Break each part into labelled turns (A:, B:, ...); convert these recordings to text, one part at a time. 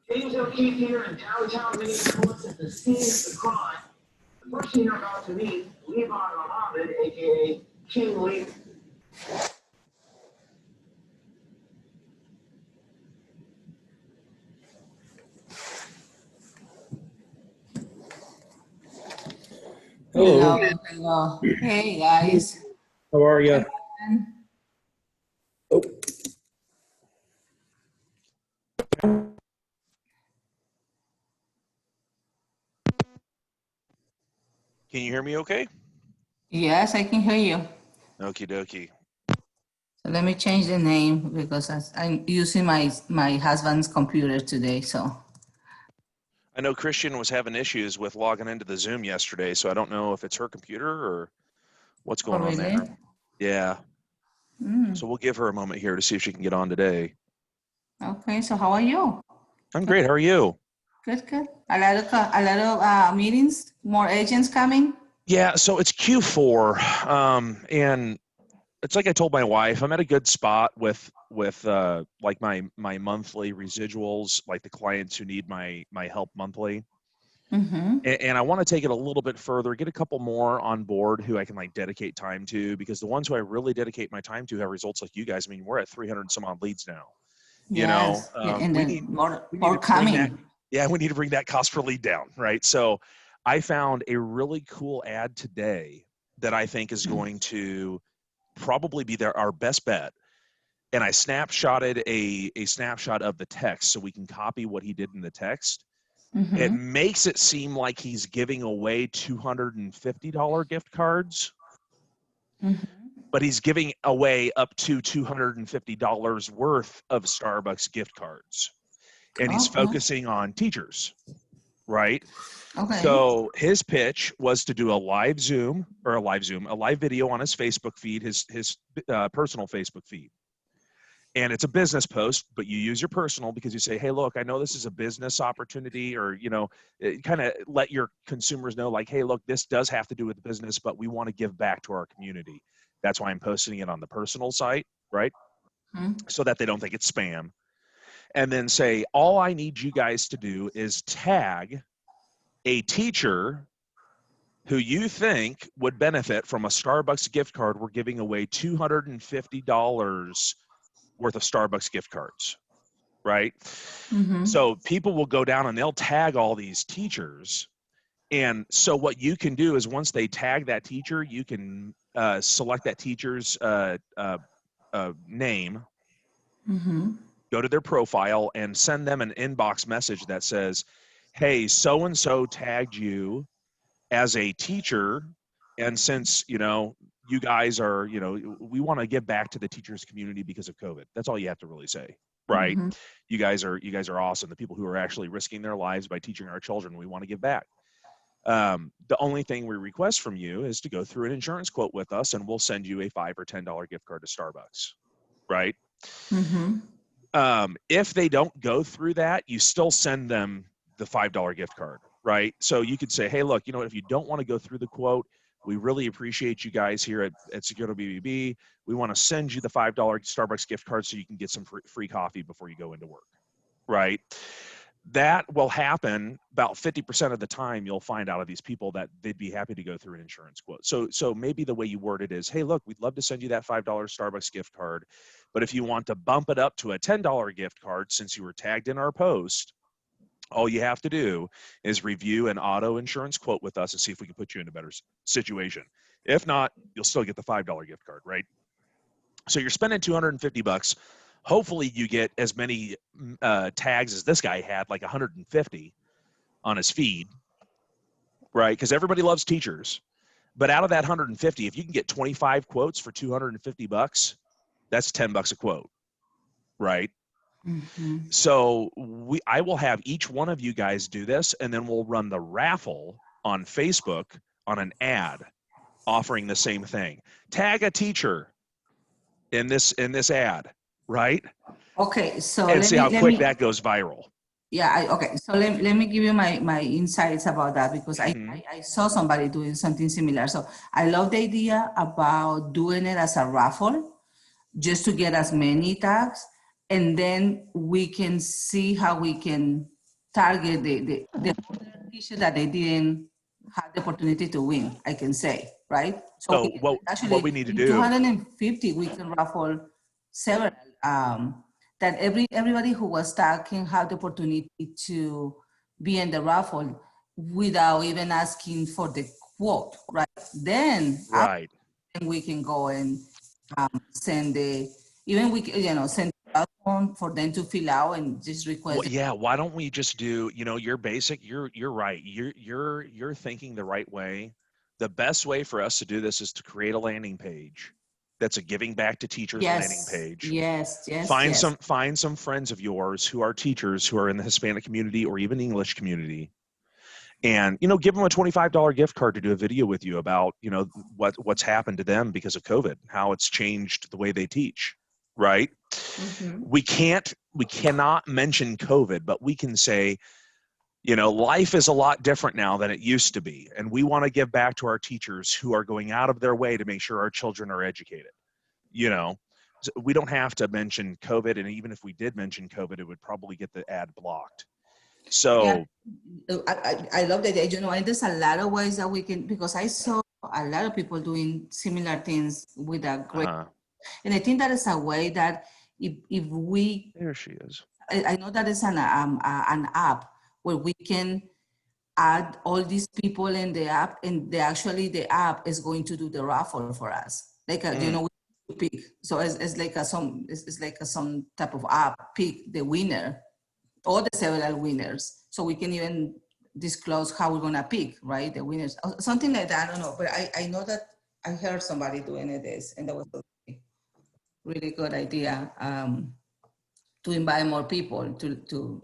A: James O'Keefe here in downtown Minneapolis at the scene of the crime. The person you're about to meet, Levon Muhammad, aka King Lee.
B: Hello.
C: Hello. Hey guys.
B: How are you? Oh,
D: Can you hear me okay?
C: Yes, I can hear you.
D: Okie dokie.
C: So let me change the name because I'm using my husband's computer today. So
D: I know Christian was having issues with logging into the Zoom yesterday, so I don't know if it's her computer or what's going on
C: really?
D: there. Yeah. So we'll give her a moment here to see if she can get on today.
C: Okay. So how are you?
D: I'm great. How are you?
C: Good, good. A lot of meetings, more agents coming.
D: Yeah, so it's Q4, and it's like I told my wife, I'm at a good spot with like my monthly residuals, like the clients who need my help monthly. And I want to take it a little bit further, get a couple more on board who I can like dedicate time to, because the ones who I really dedicate my time to have results like you guys. I mean, we're at 300 and some odd leads now.
C: Yes. And
D: We
C: then
D: need
C: more
D: to bring
C: coming.
D: that, yeah, we need to bring that cost per lead down, right? So I found a really cool ad today that I think is going to probably be our best bet. And I snapshotted a snapshot of the text so we can copy what he did in the text. It makes it seem like he's giving away $250 gift cards, but he's giving away up to $250 worth of Starbucks gift cards. And he's focusing on teachers, right?
C: Okay.
D: So his pitch was to do a live video on his Facebook feed, his personal Facebook feed. And it's a business post, but you use your personal because you say, hey, look, I know this is a business opportunity, or, kind of let your consumers know like, hey, look, this does have to do with business, but we want to give back to our community. That's why I'm posting it on the personal site, right? So that they don't think it's spam. And then say, all I need you guys to do is tag a teacher who you think would benefit from a Starbucks gift card. We're giving away $250 worth of Starbucks gift cards, right? So people will go down and they'll tag all these teachers. And so what you can do is once they tag that teacher, you can select that teacher's name, go to their profile and send them an inbox message that says, hey, so-and-so tagged you as a teacher. And since, you guys are, we want to give back to the teachers community because of COVID. That's all you have to really say, right? You guys are awesome. The people who are actually risking their lives by teaching our children, we want to give back. The only thing we request from you is to go through an insurance quote with us, and we'll send you a $5 or $10 gift card to Starbucks, right? If they don't go through that, you still send them the $5 gift card, right? So you could say, hey, look, if you don't want to go through the quote, we really appreciate you guys here at Secure BBB. We want to send you the $5 Starbucks gift card so you can get some free coffee before you go into work, right? That will happen about 50% of the time. You'll find out of these people that they'd be happy to go through an insurance quote. So maybe the way you word it is, hey, look, we'd love to send you that $5 Starbucks gift card, but if you want to bump it up to a $10 gift card since you were tagged in our post, all you have to do is review an auto insurance quote with us and see if we can put you in a better situation. If not, you'll still get the $5 gift card, right? So you're spending $250. Hopefully you get as many tags as this guy had, like 150 on his feed, right? Because everybody loves teachers. But out of that 150, if you can get 25 quotes for $250, that's $10 a quote, right? So I will have each one of you guys do this, and then we'll run the raffle on Facebook on an ad offering the same thing. Tag a teacher in this ad, right?
C: Okay, so
D: And see how quick that goes viral.
C: Yeah, okay. So let me give you my insights about that because
D: Mhm.
C: I saw somebody doing something similar. So I love the idea about doing it as a raffle, just to get as many tags, and then we can see how we can target the t-shirt that they didn't have the opportunity to win, I can say, right? So we
D: So
C: can,
D: what we
C: actually,
D: need to
C: in
D: do,
C: 250, we can raffle several, that everybody who was tagged can have the opportunity to be in the raffle without even asking for the quote, right? Then
D: right?
C: we can go and send the, even we can, send a form for them to fill out and just request.
D: Well, yeah, why don't we just do, your basic, you're right. You're thinking the right way. The best way for us to do this is to create a landing page that's a giving back to teachers landing
C: Yes,
D: page.
C: yes, yes,
D: Find
C: yes.
D: some friends of yours who are teachers who are in the Hispanic community or even English community. And give them a $25 gift card to do a video with you about, what's happened to them because of COVID, how it's changed the way they teach, right?
C: Mhm.
D: We cannot mention COVID, but we can say, life is a lot different now than it used to be. And we want to give back to our teachers who are going out of their way to make sure our children are educated. So we don't have to mention COVID. And even if we did mention COVID, it would probably get the ad blocked.
C: Yeah,
D: So,
C: I love that. And there's a lot of ways that we can, because I saw a lot of people doing similar things with a great, and I think that is a way that if we,
D: there she is.
C: I know that it's an app where we can add all these people in the app, and the app is going to do the raffle for us. Like we pick. So it's like it's like some type of app pick the winner or the several winners. So we can even disclose how we're gonna pick, right? The winners, something like that. I don't know, but I know that I heard somebody doing this, and that was a really good idea, to invite more people to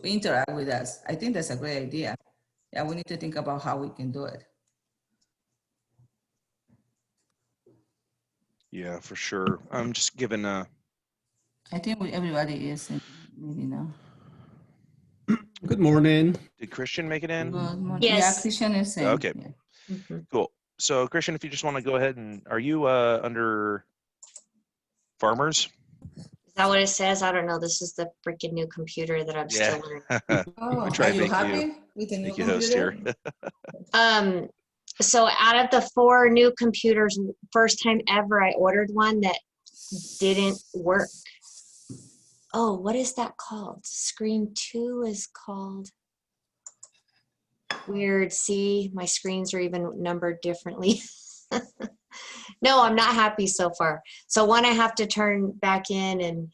C: interact with us. I think that's a great idea. Yeah, we need to think about how we can do it.
D: Yeah, for sure. I'm just giving
C: I think everybody is in meeting now.
B: Good morning.
D: Did Christian make it in?
C: Good morning. Yeah,
E: Yes.
C: Christian is in.
D: Okay,
C: Yeah.
E: Mhm.
D: cool. So Christian, if you just want to go ahead and, are you under farmers?
E: Is that what it says? I don't know. This is the freaking new computer that I'm still learning.
C: Oh,
D: We try
C: are
D: to
C: you
D: make
C: happy with the new
D: you host
C: computer?
D: here.
E: So out of the 4 new computers, first time ever I ordered one that didn't work. Oh, what is that called? Screen 2 is called. Weird. See, my screens are even numbered differently. No, I'm not happy so far. So one, I have to turn back in and,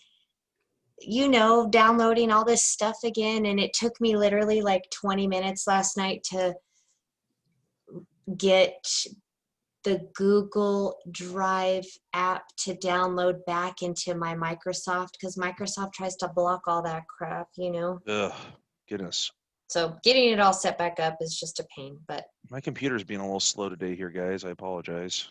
E: downloading all this stuff again. And it took me literally like 20 minutes last night to get the Google Drive app to download back into my Microsoft, because Microsoft tries to block all that crap,
D: Ugh, goodness.
E: So getting it all set back up is just a pain, but.
D: My computer's being a little slow today here, guys. I apologize.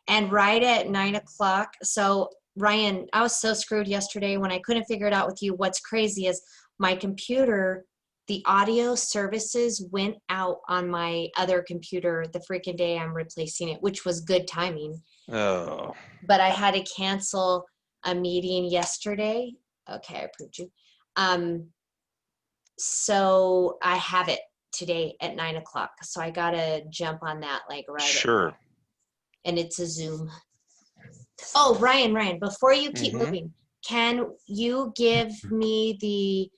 E: And right at 9 o'clock, so Ryan, I was so screwed yesterday when I couldn't figure it out with you. What's crazy is my computer, the audio services went out on my other computer the freaking day I'm replacing it, which was good timing.
D: Oh.
E: But I had to cancel a meeting yesterday. Okay, I approved you. So I have it today at 9 o'clock. So I gotta jump on that like right
D: Sure.
E: at, and it's a Zoom. Oh, Ryan, before you keep moving, can you give me the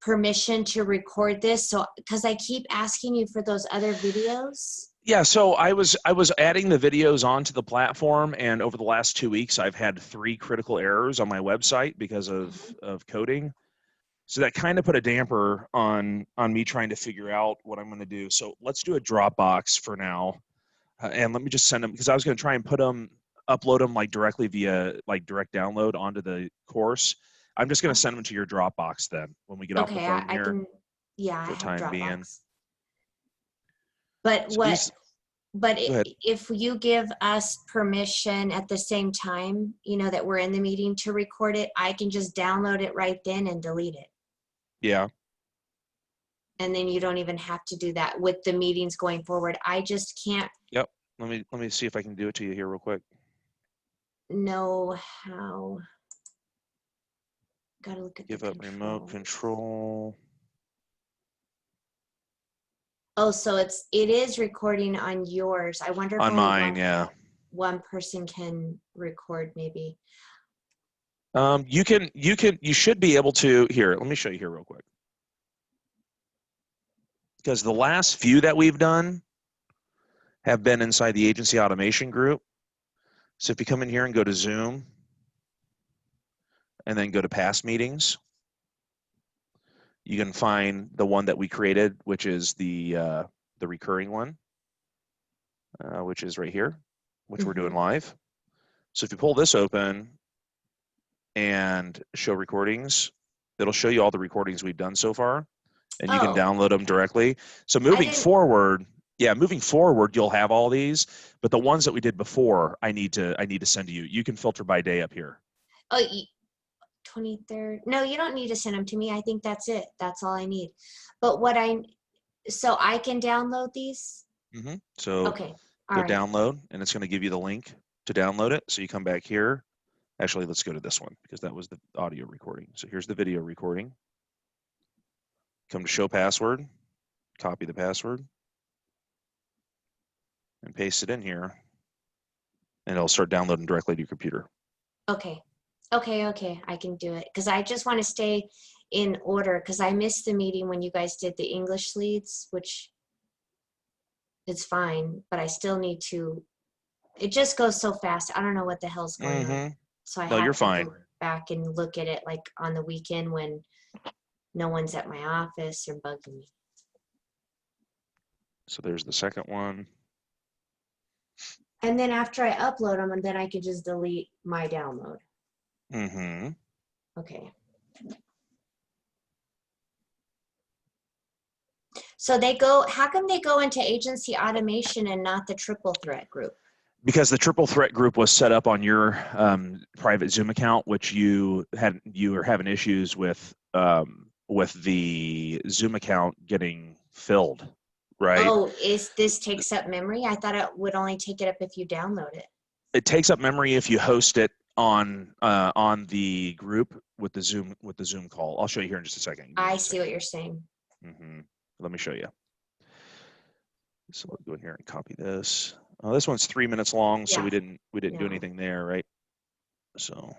E: permission to record this? So, because I keep asking you for those other videos.
D: Yeah, so I was adding the videos onto the platform, and over the last 2 weeks, I've had 3 critical errors on my website because of coding. So that kind of put a damper on me trying to figure out what I'm going to do. So let's do a Dropbox for now, and let me just send them, because I was going to try and upload them like directly via like direct download onto the course. I'm just going to send them to your Dropbox then when we get off the phone
E: I
D: here.
E: can. Yeah, I
D: for
E: have
D: time
E: Dropbox.
D: being.
E: But
D: So
E: if you give us permission at the same time, that we're in the meeting to record it, I can just download it right then and delete it.
D: Yeah.
E: And then you don't even have to do that with the meetings going forward. I just can't
D: Yep. Let me see if I can do it to you here real quick.
E: know how. Gotta look at
D: Give
E: the
D: up remote
E: control.
D: control.
E: Oh, so it is recording on yours. I wonder if
D: On
E: only
D: mine, yeah.
E: one person can record maybe.
D: You should be able to, here, let me show you here real quick. Because the last few that we've done have been inside the agency automation group. So if you come in here and go to Zoom and then go to past meetings, you can find the one that we created, which is the recurring one, which is right here, which we're doing live. So if you pull this open and show recordings, it'll show you all the recordings we've done so far, and you can download them directly. So moving forward, you'll have all these, but the ones that we did before, I need to send to you. You can filter by day up here.
E: Oh, 23rd. No, you don't need to send them to me. I think that's it. That's all I need. But so I can download these?
D: Mm-hmm. So
E: okay.
D: Go
E: right.
D: download, and it's going to give you the link to download it. So you come back here. Actually, let's go to this one because that was the audio recording. So here's the video recording. Come to show password, copy the password, and paste it in here, and it'll start downloading directly to your computer.
E: Okay. Okay. I can do it because I just want to stay in order because I missed the meeting when you guys did the English leads, which it's fine, but I still need to. It just goes so fast. I don't know what the hell's going on. So I have to go back and look at it like on the weekend when no one's at my office or bugging me.
D: So there's the second one.
E: And then after I upload them, and then I can just delete my download.
D: Mm-hmm.
E: Okay. So how come they go into agency automation and not the triple threat group?
D: Because the triple threat group was set up on your private Zoom account, which you were having issues with the Zoom account getting filled, right?
E: Oh, this takes up memory? I thought it would only take it up if you download it.
D: It takes up memory if you host it on the group with the Zoom call. I'll show you here in just a second.
E: I see what you're saying.
D: Mm-hmm. Let me show you. So let's go in here and copy this. This one's 3 minutes long, so we didn't do anything there, right? So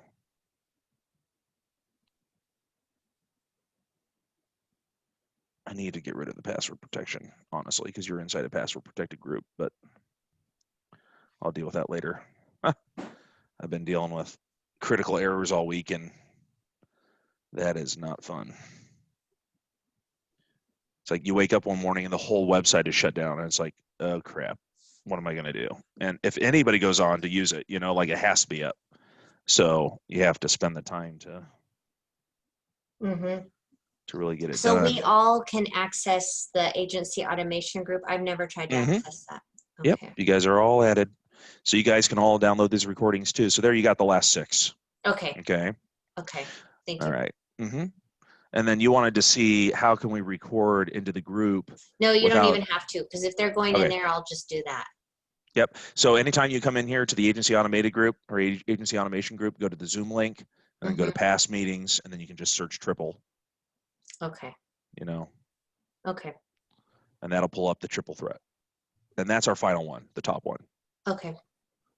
D: I need to get rid of the password protection, honestly, because you're inside a password protected group, but I'll deal with that later. I've been dealing with critical errors all week, and that is not fun. It's like you wake up one morning and the whole website is shut down, and it's like, oh crap, what am I going to do? And if anybody goes on to use it, like it has to be up. So you have to spend the time to really get it done.
E: So we all can access the agency automation group. I've never tried to access that.
D: Okay. Yep, you guys are all added. So you guys can all download these recordings too. So there you got the last 6.
E: Okay.
D: Okay.
E: Thank you.
D: All right. And then you wanted to see how can we record into the group.
E: No, you don't even have to, because if they're going in there, I'll just do that.
D: Yep. So anytime you come in here to the agency automated group or agency automation group, go to the Zoom link and then go to past meetings, and then you can just search triple.
E: Okay.
D: Okay. And that'll pull up the triple threat. And that's our final one, the top one.
E: Okay.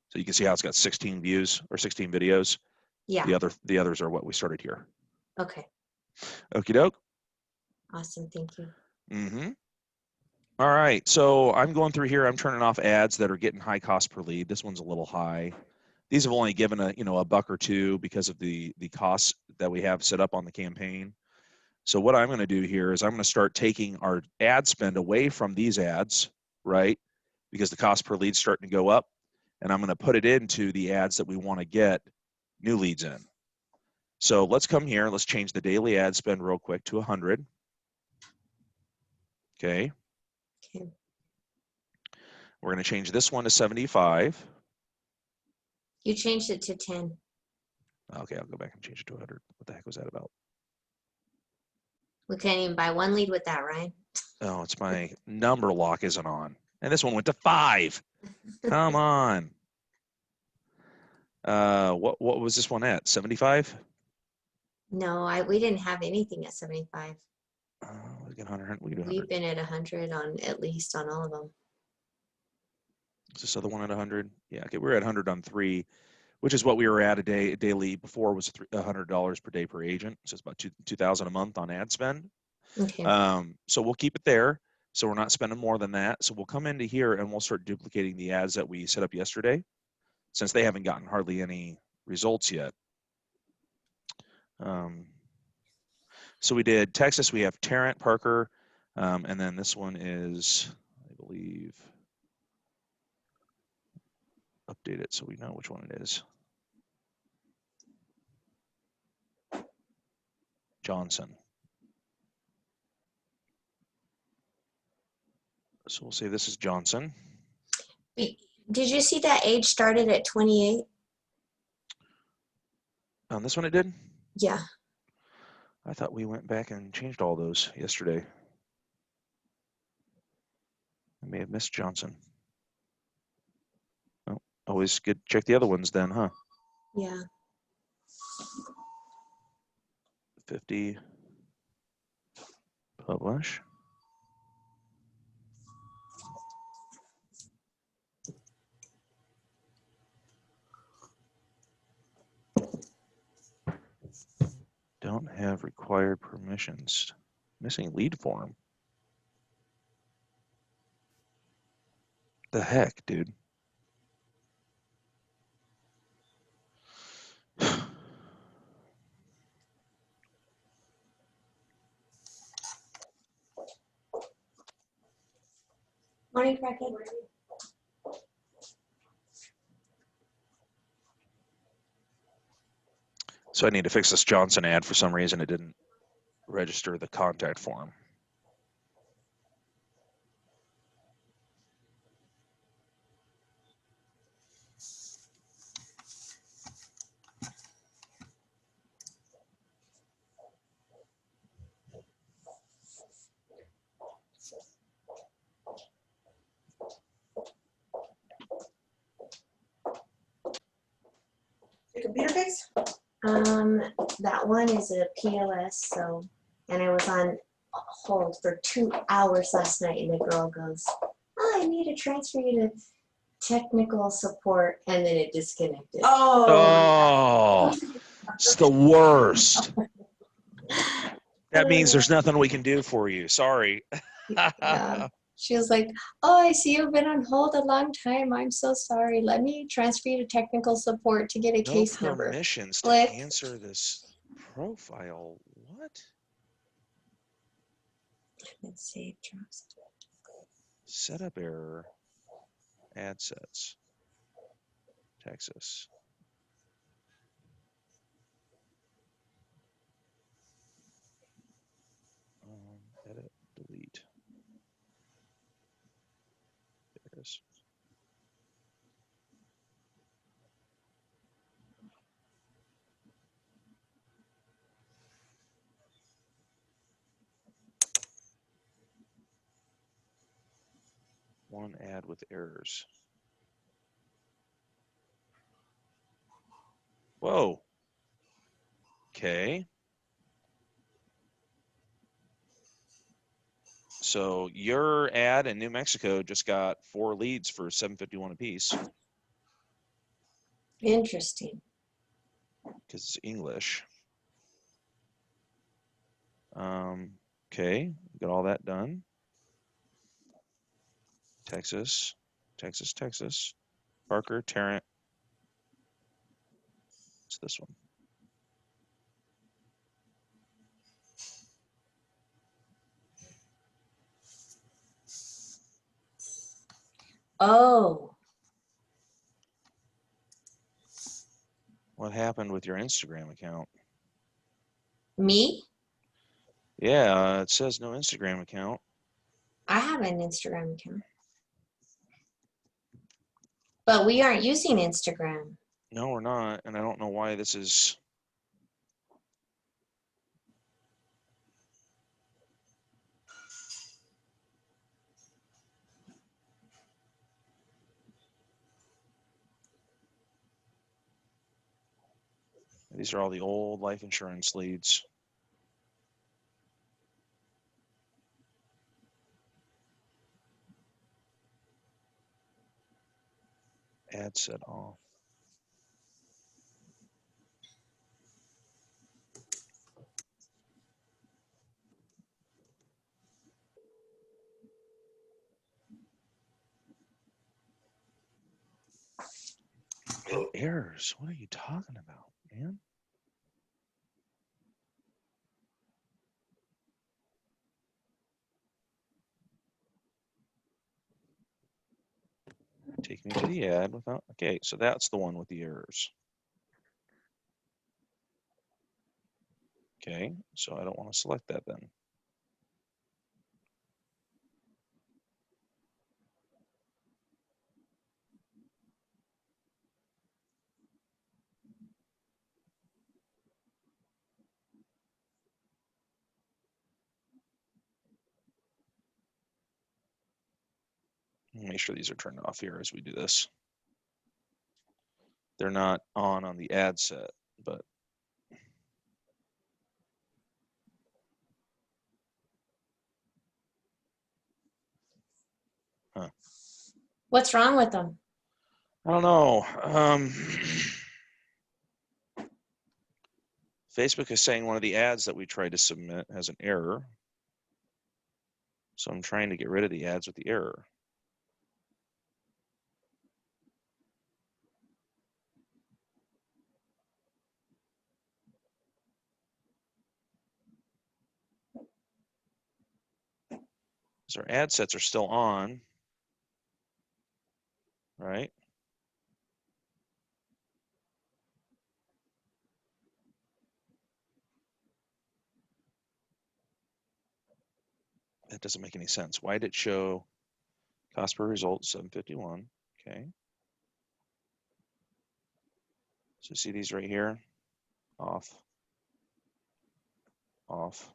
D: So you can see how it's got 16 views or 16 videos.
E: Yeah.
D: The others are what we started here.
E: Okay.
D: Okie doke.
E: Awesome. Thank you.
D: All right. So I'm going through here. I'm turning off ads that are getting high cost per lead. This one's a little high. These have only given a $1 or $2 because of the costs that we have set up on the campaign. So what I'm going to do here is I'm going to start taking our ad spend away from these ads, right? Because the cost per lead is starting to go up, and I'm going to put it into the ads that we want to get new leads in. So let's come here. Let's change the daily ad spend real quick to 100. Okay. We're going to change this one to 75.
E: You changed it to 10.
D: Okay, I'll go back and change it to 100. What the heck was that about?
E: We couldn't even buy one lead with that, Ryan.
D: Oh, it's my number lock isn't on. And this one went to 5. Come on. What was this one at? 75?
E: No, we didn't have anything at 75.
D: We get 100. We do 100.
E: We've been at 100 on at least on all of them.
D: Is this other one at 100? Yeah, okay, we're at 100 on 3, which is what we were at a daily before was $100 per day per agent. So it's about $2,000 a month on ad spend.
E: Okay.
D: So we'll keep it there. So we're not spending more than that. So we'll come into here and we'll start duplicating the ads that we set up yesterday, since they haven't gotten hardly any results yet. So we did Texas. We have Tarrant, Parker, and then this one is, I believe, update it so we know which one it is. Johnson. So we'll say this is Johnson.
E: Did you see that age started at 28?
D: On this one it did?
E: Yeah.
D: I thought we went back and changed all those yesterday. I may have missed Johnson. Oh, always good. Check the other ones then, huh?
E: Yeah.
D: 50. Publish. Don't have required permissions. Missing lead form. The heck, dude?
E: Morning, Crackhead.
D: So I need to fix this Johnson ad. For some reason, it didn't register the contact form.
F: Your computer fix?
E: That one is a PLS, so, and I was on hold for 2 hours last night, and the girl goes, "Oh, I need to transfer you to technical support," and then it disconnected.
F: Oh.
D: Oh, it's the worst. That means there's nothing we can do for you. Sorry.
E: Yeah. She was like, "Oh, I see you've been on hold a long time. I'm so sorry. Let me transfer you to technical support to get a
D: No
E: case number."
D: permissions to
E: Click.
D: answer this profile. What?
E: Let's see. Trust.
D: Setup error. Ad sets. Texas. Edit. Delete. There it is. One ad with errors. Whoa. Okay. So your ad in New Mexico just got 4 leads for $7.51 a piece
E: Interesting.
D: because it's English. Okay, got all that done. Texas, Texas, Texas. Parker, Tarrant. It's this one.
E: Oh,
D: What happened with your Instagram account?
E: me?
D: Yeah, it says no Instagram account.
E: I have an Instagram account. But we aren't using Instagram.
D: No, we're not, and I don't know why this is. These are all the old life insurance leads. Ad set off. Errors. What are you talking about, man? Take me to the ad without. Okay, so that's the one with the errors. Okay, so I don't want to select that then. Make sure these are turned off here as we do this. They're not on the ad set, but
E: What's wrong with them?
D: I don't know. Facebook is saying one of the ads that we tried to submit has an error. So I'm trying to get rid of the ads with the error. So our ad sets are still on, right? That doesn't make any sense. Why did it show cost per result 751? Okay. So see these right here? Off. Off.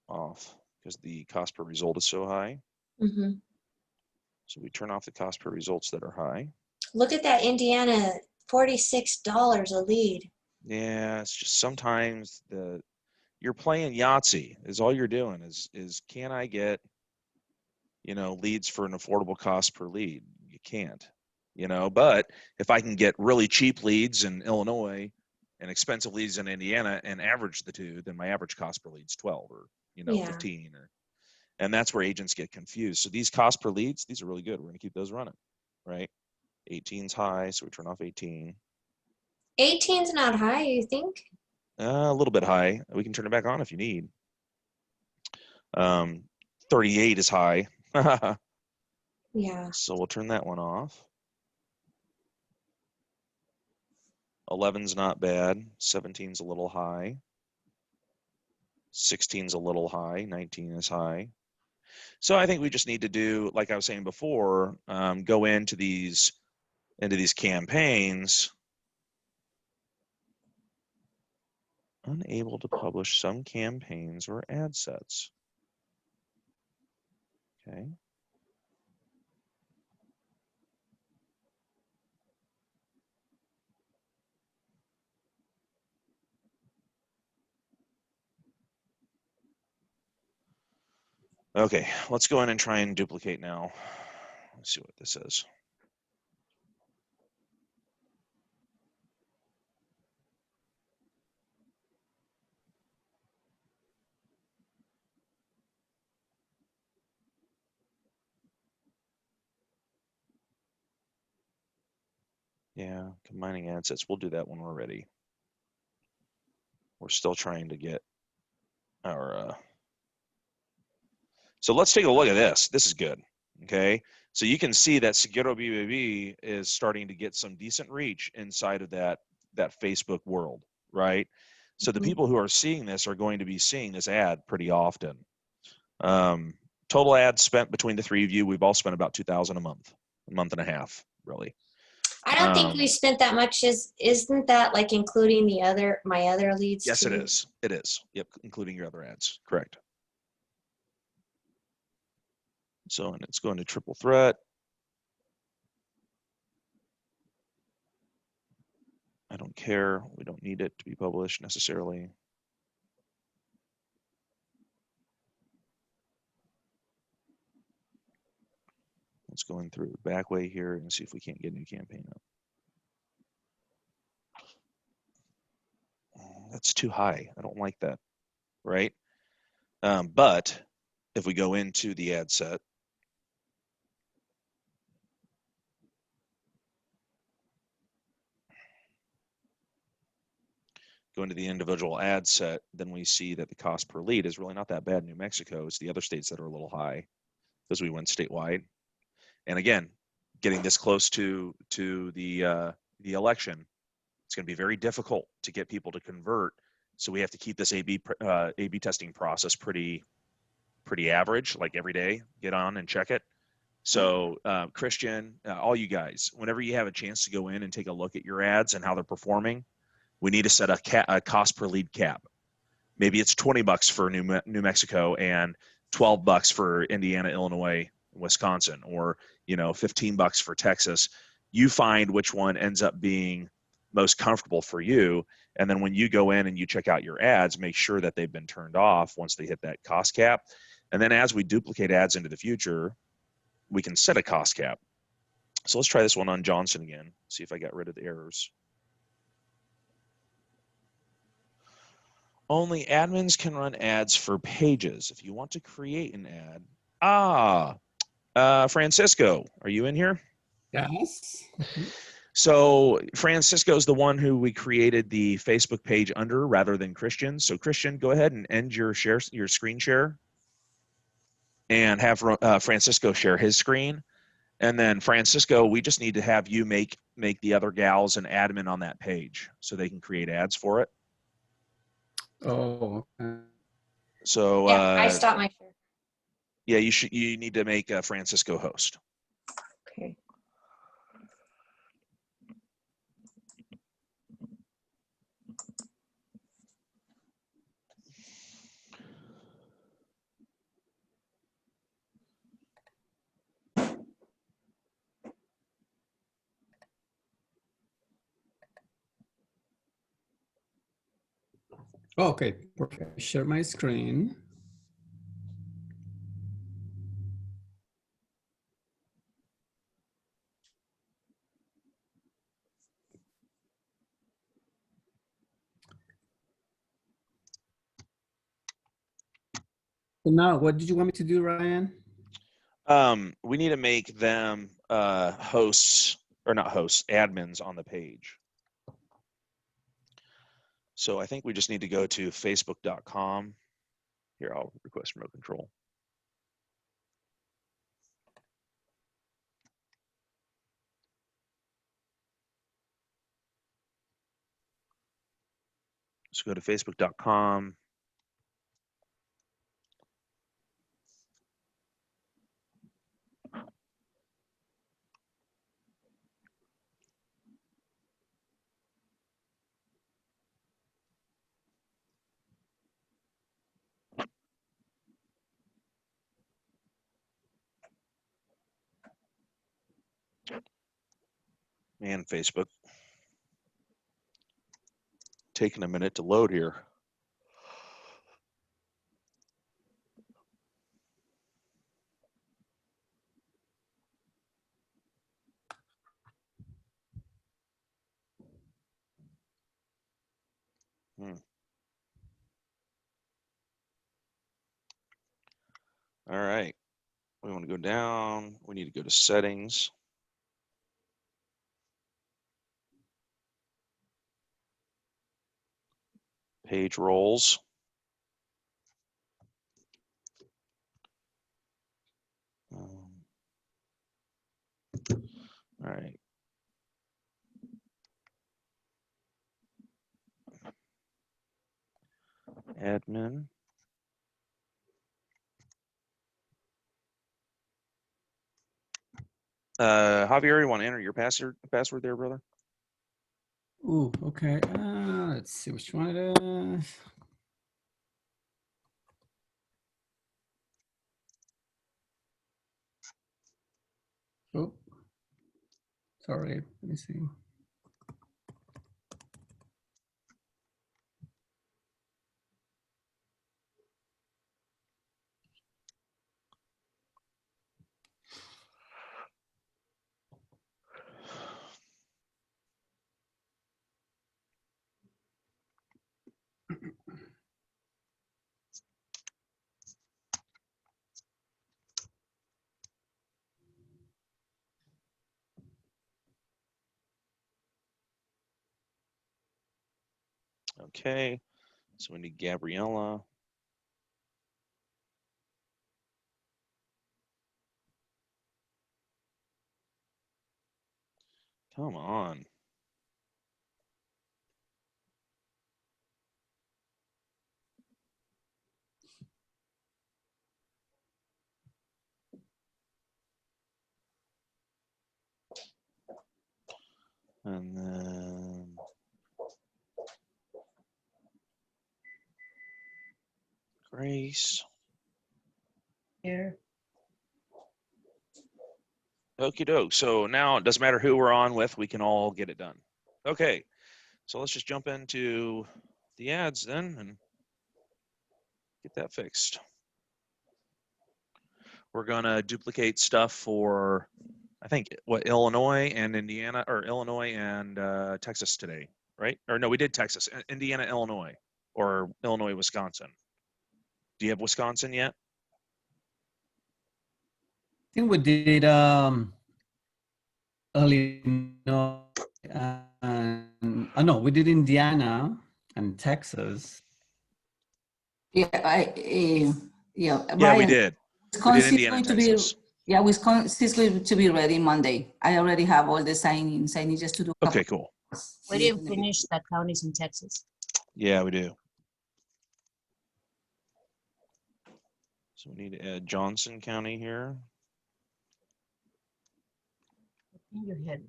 D: Off. Because the cost per result is so high.
E: Mm-hmm.
D: So we turn off the cost per results that are high.
E: Look at that Indiana, $46 a lead.
D: Yeah, it's just sometimes you're playing Yahtzee is all you're doing is can I get, leads for an affordable cost per lead? You can't, but if I can get really cheap leads in Illinois and expensive leads in Indiana and average the two, then my average cost per lead is 12 or,
E: Yeah.
D: 15 and that's where agents get confused. So these cost per leads, these are really good. We're going to keep those running, right? 18's high, so we turn off 18.
E: 18's not high, you think?
D: A little bit high. We can turn it back on if you need. 38 is high.
E: Yeah.
D: So we'll turn that one off. 11's not bad. 17's a little high. 16's a little high. 19 is high. So I think we just need to do, like I was saying before, go into these campaigns. Unable to publish some campaigns or ad sets. Okay. Okay, let's go in and try and duplicate now. Let's see what this is. Yeah, combining ad sets. We'll do that when we're ready. We're still trying to get our... So let's take a look at this. This is good, okay? So you can see that Seguro BBB is starting to get some decent reach inside of that Facebook world, right? So the
E: Mhm.
D: people who are seeing this are going to be seeing this ad pretty often. Total ads spent between the three of you, we've all spent about $2,000 a month and a half, really.
E: I don't think we spent that much. Isn't that like including my other leads?
D: Yes,
E: too?
D: it is. It is. Yep, including your other ads. Correct. So, and it's going to triple threat. don't care. We don't need it to be published necessarily. Let's go in through the back way here and see if we can't get a new campaign up. That's too high. I don't like that, right? But if we go into the ad set, go into the individual ad set, then we see that the cost per lead is really not that bad in New Mexico. It's the other states that are a little high because we went statewide. And again, getting this close to the election, it's going to be very difficult to get people to convert. So we have to keep this A/B testing process pretty average, like every day. Get on and check it. So Christian, all you guys, whenever you have a chance to go in and take a look at your ads and how they're performing, we need to set a cost per lead cap. Maybe it's $20 for New Mexico and $12 for Indiana, Illinois, Wisconsin, or $15 for Texas. You find which one ends up being most comfortable for you, and then when you go in and you check out your ads, make sure that they've been turned off once they hit that cost cap. And then as we duplicate ads into the future, we can set a cost cap. So let's try this one on Johnson again, see if I got rid of the errors. Only admins can run ads for pages. If you want to create an ad. Francisco, are you in here?
B: Yes.
D: So Francisco is the one who we created the Facebook page under rather than Christian. So Christian, go ahead and end your screen share and have Francisco share his screen. And then Francisco, we just need to have you make the other gals an admin on that page so they can create ads for it.
B: Oh, okay.
D: So
E: Yeah, I stopped my share.
D: yeah, you need to make Francisco host.
E: Okay.
B: Okay, perfect. Share my screen. So now, what did you want me to do, Ryan?
D: We need to make them hosts, or not hosts, admins on the page. So I think we just need to go to facebook.com. Here, I'll request remote control. So go to facebook.com. And Facebook. Taking a minute to load here. All right. We want to go down. We need to go to settings. Page roles. All right. Admin. Javier, you want to enter your password there, brother?
B: Ooh, okay. Let's see which one it is. Oh, sorry. Let me see.
D: Okay. So we need Gabriella. Come on. And then Grace.
F: Here.
D: Okie doke. So now it doesn't matter who we're on with, we can all get it done. Okay. So let's just jump into the ads then and get that fixed. We're going to duplicate stuff for, I think, what, Illinois and Indiana, or Illinois and Texas today, right? Or no, we did Texas, Indiana, Illinois, or Illinois, Wisconsin. Do you have Wisconsin yet?
B: I think we did Illinois and no, we did Indiana and Texas.
C: Yeah,
D: Yeah, we
C: Brian,
D: did. We did
C: Wisconsin's
D: Indiana
C: going
D: and
C: to be,
D: Texas.
C: yeah, Wisconsin's going to be ready Monday. I already have all the sign-ins. I need just to do. a couple
D: Okay, cool.
C: things.
F: We didn't finish the counties in Texas.
D: Yeah, we do. So we need to add Johnson County here.
F: In your head.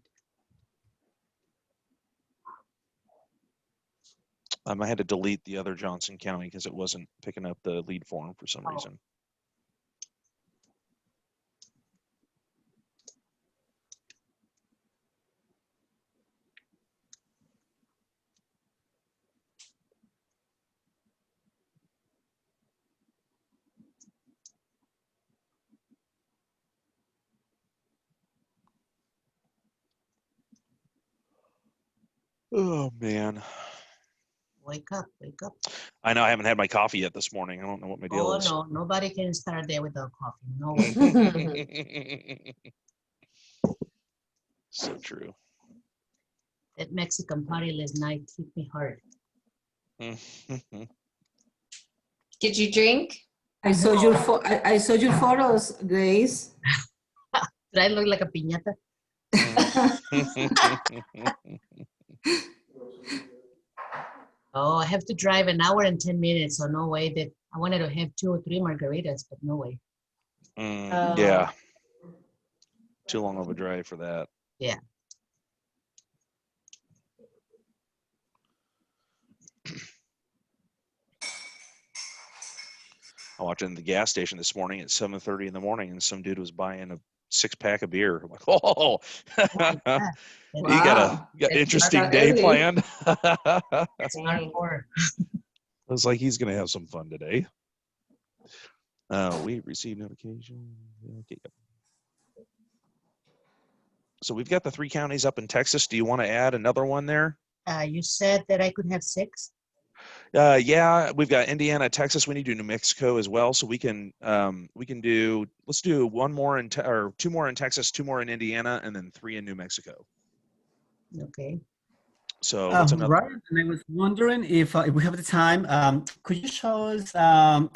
D: I had to delete the other Johnson County because it wasn't picking up the lead form for some reason. Oh, man.
F: Wake up, wake up.
D: I know I haven't had my coffee yet this morning. I don't know what my deal
F: Oh,
D: is.
F: no, nobody can start there without coffee. No way.
D: So true.
F: That Mexican party last night hit me hard.
E: Did you drink?
C: I saw your I saw your photos, Grace.
F: Did I look like a piñata? Oh, I have to drive an hour and 10 minutes, so no way that I wanted to have 2 or 3 margaritas, but no way.
D: Yeah. Too long of a drive for that.
F: Yeah.
D: I walked into the gas station this morning at 7:30 in the morning, and some dude was buying a 6-pack of beer. I'm like, oh, you got an interesting day
C: early.
D: planned. I
F: It's hardcore.
D: was like, he's gonna have some fun today. We received notification. Okay. So we've got the 3 counties up in Texas. Do you want to add another one there?
F: You said that I could have 6?
D: Yeah, we've got Indiana, Texas. We need to do New Mexico as well. So we can do, let's do 1 more or 2 more in Texas, 2 more in Indiana, and then 3 in New Mexico.
F: Okay.
D: So what's another?
B: Right, and I was wondering if we have the time, could you show us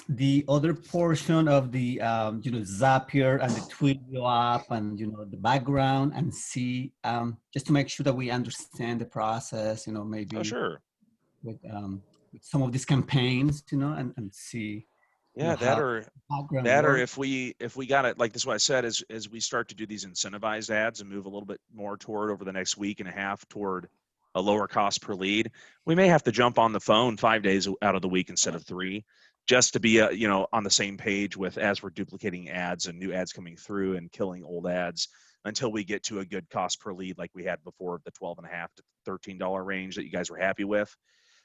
B: the other portion of the Zapier and the Twilio app and the background and see just to make sure that we understand the process, maybe
D: Oh, sure.
B: with some of these campaigns, and see.
D: Yeah, that or
B: works.
D: if we got it, like this, what I said is as we start to do these incentivized ads and move a little bit more toward over the next week and a half toward a lower cost per lead, we may have to jump on the phone 5 days out of the week instead of 3, just to be on the same page with as we're duplicating ads and new ads coming through and killing old ads until we get to a good cost per lead like we had before, the $12.50 to $13 range that you guys were happy with.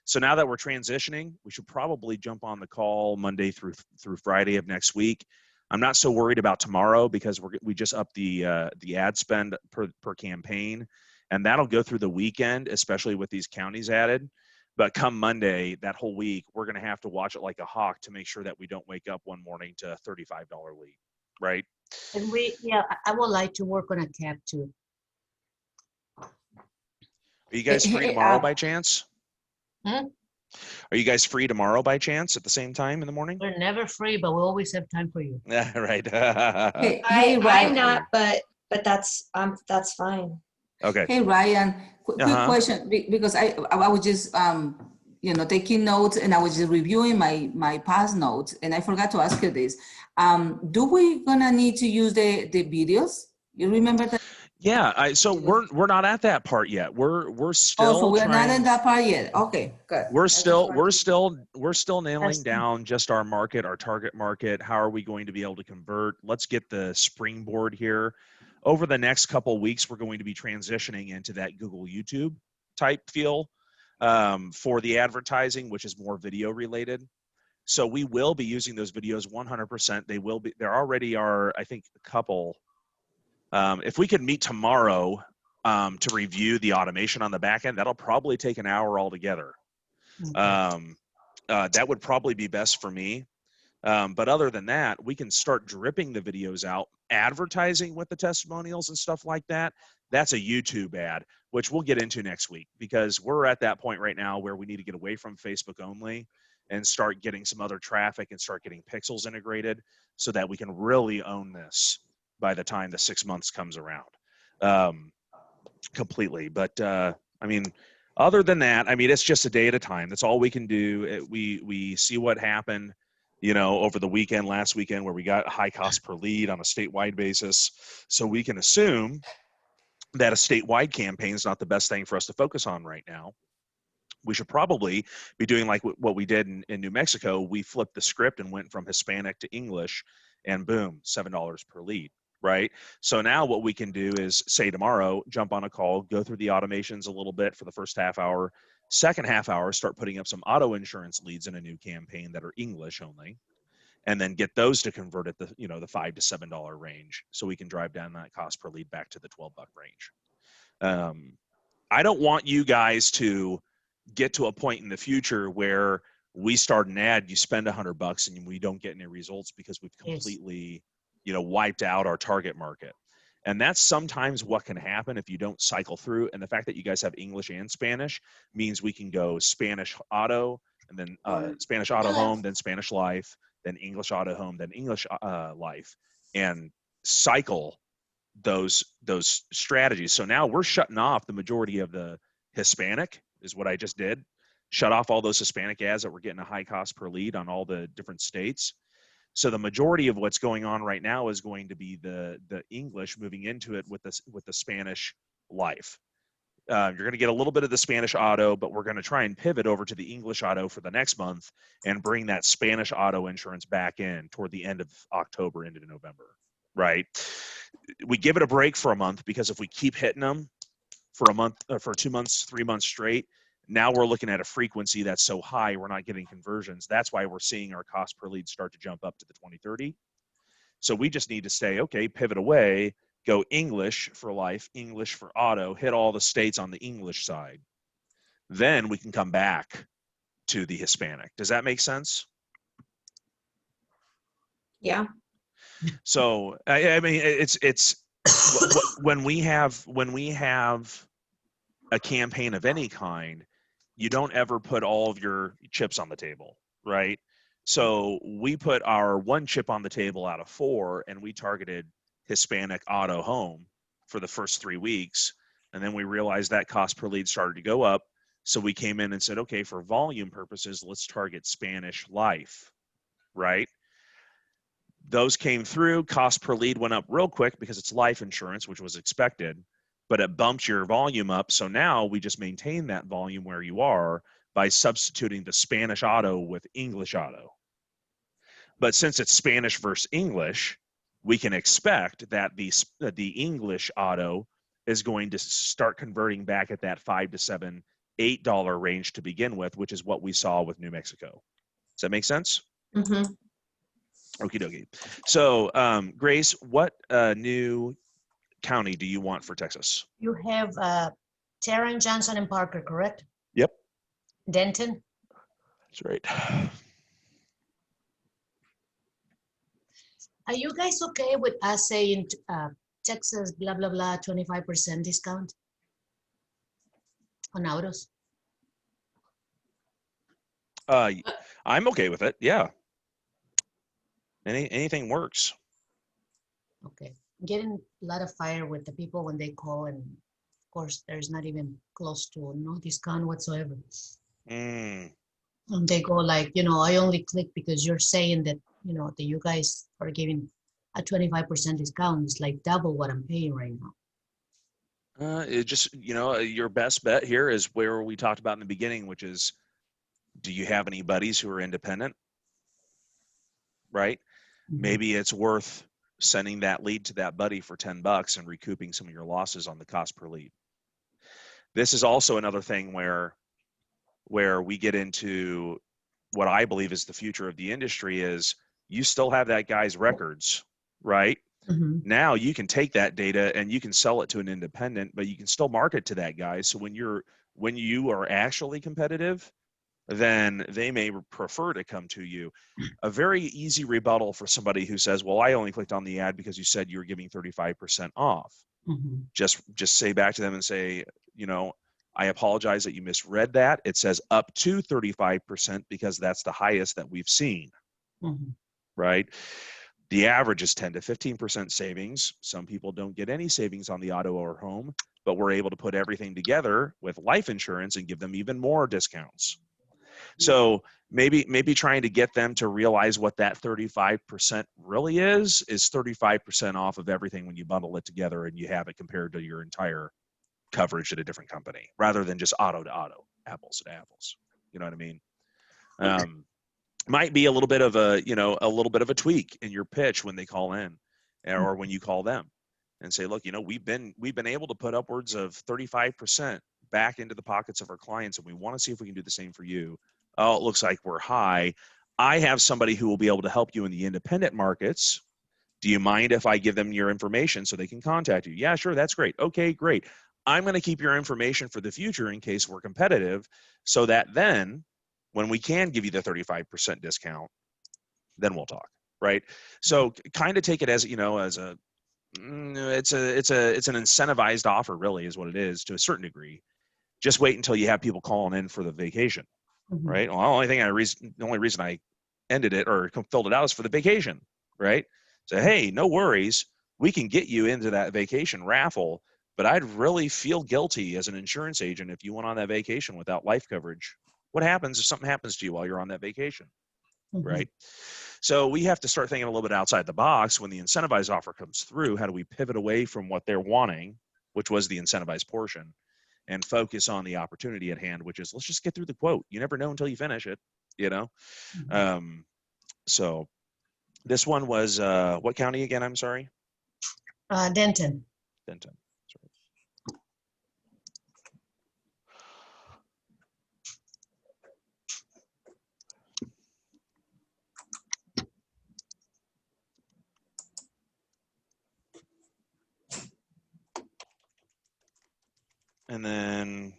D: So now that we're transitioning, we should probably jump on the call Monday through Friday of next week. I'm not so worried about tomorrow because we just upped the ad spend per campaign, and that'll go through the weekend, especially with these counties added. But come Monday, that whole week, we're going to have to watch it like a hawk to make sure that we don't wake up one morning to a $35 lead, right?
F: And I would like to work on a cap too.
D: Are you guys free tomorrow by chance? Are you guys free tomorrow by chance at the same time in the morning?
F: We're never free, but we always have time for you.
D: Yeah, right.
C: Hey,
E: I'm
C: Ryan.
E: not, but that's fine.
D: Okay.
C: Hey, Ryan, quick
D: Uh-huh.
C: question, because I was just, you know, taking notes and I was just reviewing my past notes and I forgot to ask you this. Do we gonna need to use the videos? You remember that?
D: Yeah, so we're not at that part yet. We're still
C: Oh, so we're not in
D: trying.
C: that part yet. Okay, good.
D: We're
C: I just
D: still
C: wanted
D: we're still nailing
F: That's-
D: down just our market, our target market. How are we going to be able to convert? Let's get the springboard here. Over the next couple of weeks, we're going to be transitioning into that Google YouTube type feel for the advertising, which is more video related. So we will be using those videos 100%. They will be. There already are, I think, a couple. If we could meet tomorrow to review the automation on the back end, that'll probably take an hour altogether. That would probably be best for me. But other than that, we can start dripping the videos out, advertising with the testimonials and stuff like that. That's a YouTube ad, which we'll get into next week because we're at that point right now where we need to get away from Facebook only and start getting some other traffic and start getting pixels integrated so that we can really own this by the time the 6 months comes around completely. But I mean, other than that, I mean, it's just a day at a time. That's all we can do. We see what happened, you know, over the weekend, last weekend, where we got high cost per lead on a statewide basis. So we can assume that a statewide campaign is not the best thing for us to focus on right now. We should probably be doing like what we did in New Mexico. We flipped the script and went from Hispanic to English, and boom, $7 per lead. Right. So now what we can do is say tomorrow, jump on a call, go through the automations a little bit for the first half hour, second half hour, start putting up some auto insurance leads in a new campaign that are English only, and then get those to convert at the, you know, the $5 to $7 range. So we can drive down that cost per lead back to the $12 range. I don't want you guys to get to a point in the future where we start an ad, you spend $100 and we don't get any results because we've completely, you know, wiped out our target market. And that's sometimes what can happen if you don't cycle through. And the fact that you guys have English and Spanish means we can go Spanish auto and then Spanish auto home, then Spanish life, then English auto home, then English life, and cycle those strategies. So now we're shutting off the majority of the Hispanic is what I just did. Shut off all those Hispanic ads that were getting a high cost per lead on all the different states. So the majority of what's going on right now is going to be the English moving into it with the Spanish life. You're going to get a little bit of the Spanish auto, but we're going to try and pivot over to the English auto for the next month and bring that Spanish auto insurance back in toward the end of October into November, right? We give it a break for a month because if we keep hitting them for a month, for 2 months, 3 months straight, now we're looking at a frequency that's so high we're not getting conversions. That's why we're seeing our cost per lead start to jump up to the 2030. So we just need to stay, okay, pivot away, go English for life, English for auto, hit all the states on the English side. Then we can come back to the Hispanic. Does that make sense?
E: Yeah.
D: So I mean, it's when we have a campaign of any kind, you don't ever put all of your chips on the table, right? So we put our one chip on the table out of 4, and we targeted Hispanic auto home for the first 3 weeks. And then we realized that cost per lead started to go up. So we came in and said, okay, for volume purposes, let's target Spanish life, right? Those came through, cost per lead went up real quick because it's life insurance, which was expected, but it bumped your volume up. So now we just maintain that volume where you are by substituting the Spanish auto with English auto. But since it's Spanish versus English, we can expect that the English auto is going to start converting back at that $5 to $7, $8 range to begin with, which is what we saw with New Mexico. Does that make sense?
E: Mm-hmm.
D: Okie dokie. So, Grace, what new county do you want for Texas?
F: You have Tarrant, Johnson, and Parker, correct?
D: Yep.
F: Denton?
D: That's right.
F: Are you guys okay with us saying Texas, blah, blah, blah, 25% discount on autos?
D: I'm okay with it. Yeah. Anything works.
F: Okay. Getting a lot of fire with the people when they call, and of course, there's not even close to no discount whatsoever.
D: Mm,
F: And they go like, you know, I only click because you're saying that, you know, that you guys are giving a 25% discount. It's like double what I'm paying right now.
D: it just, your best bet here is where we talked about in the beginning, which is, do you have any buddies who are independent? Right? Maybe it's worth sending that lead to that buddy for $10 and recouping some of your losses on the cost per lead. This is also another thing where we get into what I believe is the future of the industry is you still have that guy's records, right?
F: Mm-hmm.
D: Now you can take that data and you can sell it to an independent, but you can still market to that guy. So when you are actually competitive, then they may prefer to come to you. A very easy rebuttal for somebody who says, well, I only clicked on the ad because you said you were giving 35% off.
F: Mm-hmm.
D: Just say back to them and say, I apologize that you misread that. It says up to 35% because that's the highest that we've seen,
F: Mm-hmm.
D: right? The average is 10 to 15% savings. Some people don't get any savings on the auto or home, but we're able to put everything together with life insurance and give them even more discounts. So maybe trying to get them to realize what that 35% really is 35% off of everything when you bundle it together and you have it compared to your entire coverage at a different company rather than just auto to auto, apples to apples. You know what I mean? Might be a little bit of a tweak in your pitch when they call in or when you call them and say, look, we've been able to put upwards of 35% back into the pockets of our clients, and we want to see if we can do the same for you. Oh, it looks like we're high. I have somebody who will be able to help you in the independent markets. Do you mind if I give them your information so they can contact you? Yeah, sure. That's great. Okay, great. I'm going to keep your information for the future in case we're competitive so that then when we can give you the 35% discount, then we'll talk, right? So kind of take it as, as a, it's an incentivized offer really is what it is to a certain degree. Just wait until you have people calling in for the vacation,
F: Mm-hmm.
D: right? Well, the only reason I ended it or filled it out is for the vacation, right? So, hey, no worries. We can get you into that vacation raffle, but I'd really feel guilty as an insurance agent if you went on that vacation without life coverage. What happens if something happens to you while you're on that vacation,
F: Mm-hmm.
D: right? So we have to start thinking a little bit outside the box. When the incentivized offer comes through, how do we pivot away from what they're wanting, which was the incentivized portion, and focus on the opportunity at hand, which is let's just get through the quote. You never know until you finish it,
F: Mm-hmm.
D: So this one was what county again? I'm sorry.
F: Denton.
D: Denton. Sorry. And then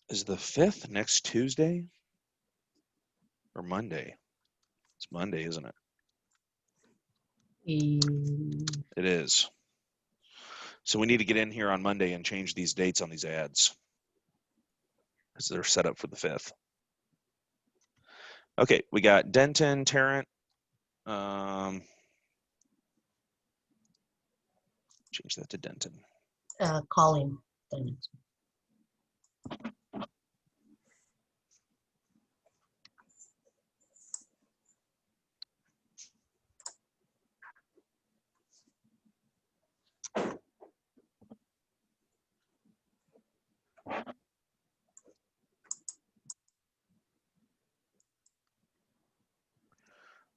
D: is the 5th next Tuesday or Monday? It's Monday, isn't it? It is. So we need to get in here on Monday and change these dates on these ads because they're set up for the 5th. Okay, we got Denton, Tarrant. Change that to Denton.
F: Colin.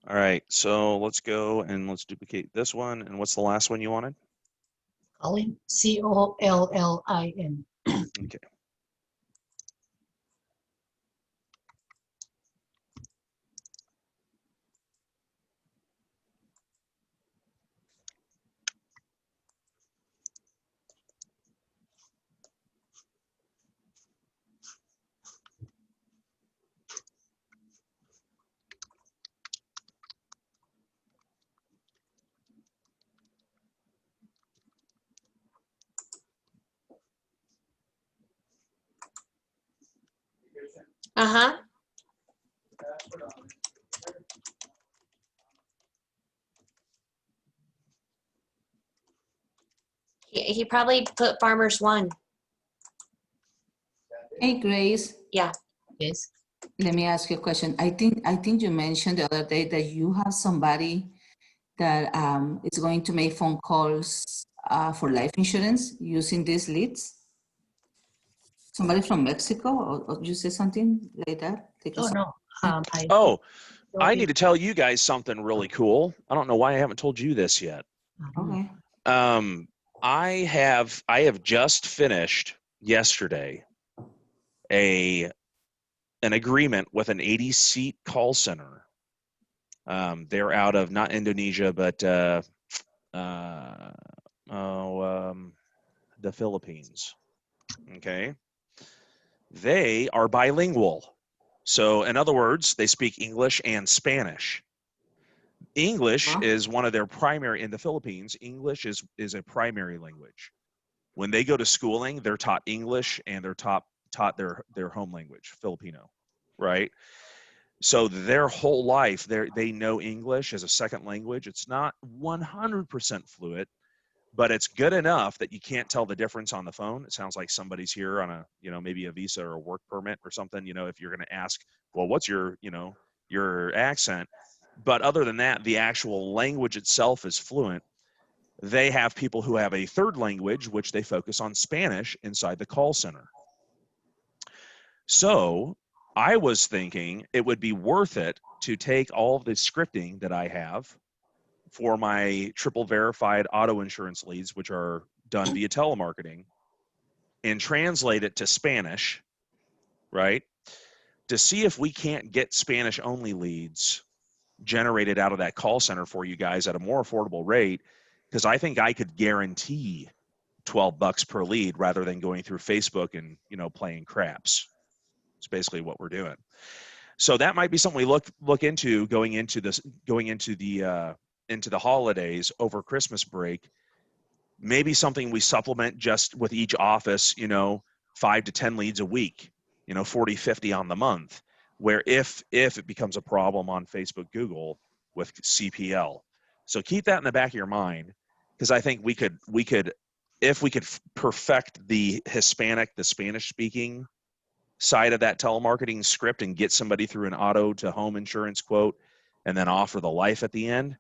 D: All right, so let's go and let's duplicate this one. And what's the last one you wanted?
F: Collin. Collin.
D: Okay.
E: Uh-huh. He probably put Farmers One.
C: Hey, Grace,
E: Yeah.
F: Yes.
C: let me ask you a question. I think you mentioned the other day that you have somebody that is going to make phone calls for life insurance using these leads. Somebody from Mexico, or you say something like that?
F: Oh, no. I
D: Oh,
F: told
D: I
F: you.
D: need to tell you guys something really cool. I don't know why I haven't told you this yet.
C: Okay.
D: I have just finished yesterday an agreement with an 80-seat call center. They're out of not Indonesia, but the Philippines. Okay, they are bilingual. So, in other words, they speak English and Spanish. English
C: Wow.
D: is one of their primary in the Philippines. English is a primary language. When they go to schooling, they're taught English and they're taught their home language, Filipino, right? So their whole life, they know English as a second language. It's not 100% fluent, but it's good enough that you can't tell the difference on the phone. It sounds like somebody's here on a, maybe a visa or a work permit or something. If you're going to ask, well, what's your accent? But other than that, the actual language itself is fluent. They have people who have a third language, which they focus on Spanish inside the call center. So I was thinking it would be worth it to take all of the scripting that I have for my triple verified auto insurance leads, which are done via telemarketing, and translate it to Spanish, right? To see if we can't get Spanish only leads generated out of that call center for you guys at a more affordable rate, because I think I could guarantee $12 per lead rather than going through Facebook and playing craps. It's basically what we're doing. So that might be something we look into going into the holidays over Christmas break. Maybe something we supplement just with each office, 5 to 10 leads a week, 40, 50 on the month, where if it becomes a problem on Facebook, Google with CPL. So keep that in the back of your mind, because I think we could if we could perfect the Spanish speaking side of that telemarketing script and get somebody through an auto to home insurance quote and then offer the life at the end,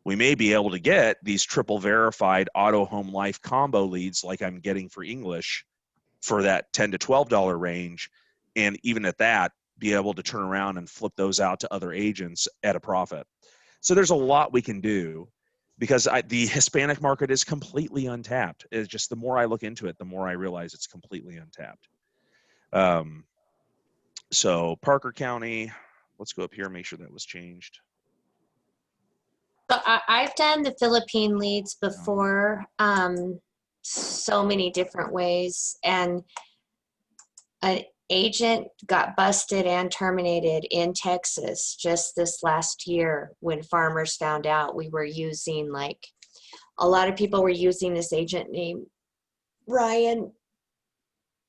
D: we may be able to get these triple verified auto home life combo leads like I'm getting for English for that $10 to $12 range. And even at that, be able to turn around and flip those out to other agents at a profit. So there's a lot we can do, because the Hispanic market is completely untapped. It's just, the more I look into it, the more I realize it's completely untapped. So Parker County, let's go up here and make sure that was changed.
E: So I've done the Philippine leads before, so many different ways. And an agent got busted and terminated in Texas just this last year when farmers found out we were using, like, a lot of people were using this agent named Ryan.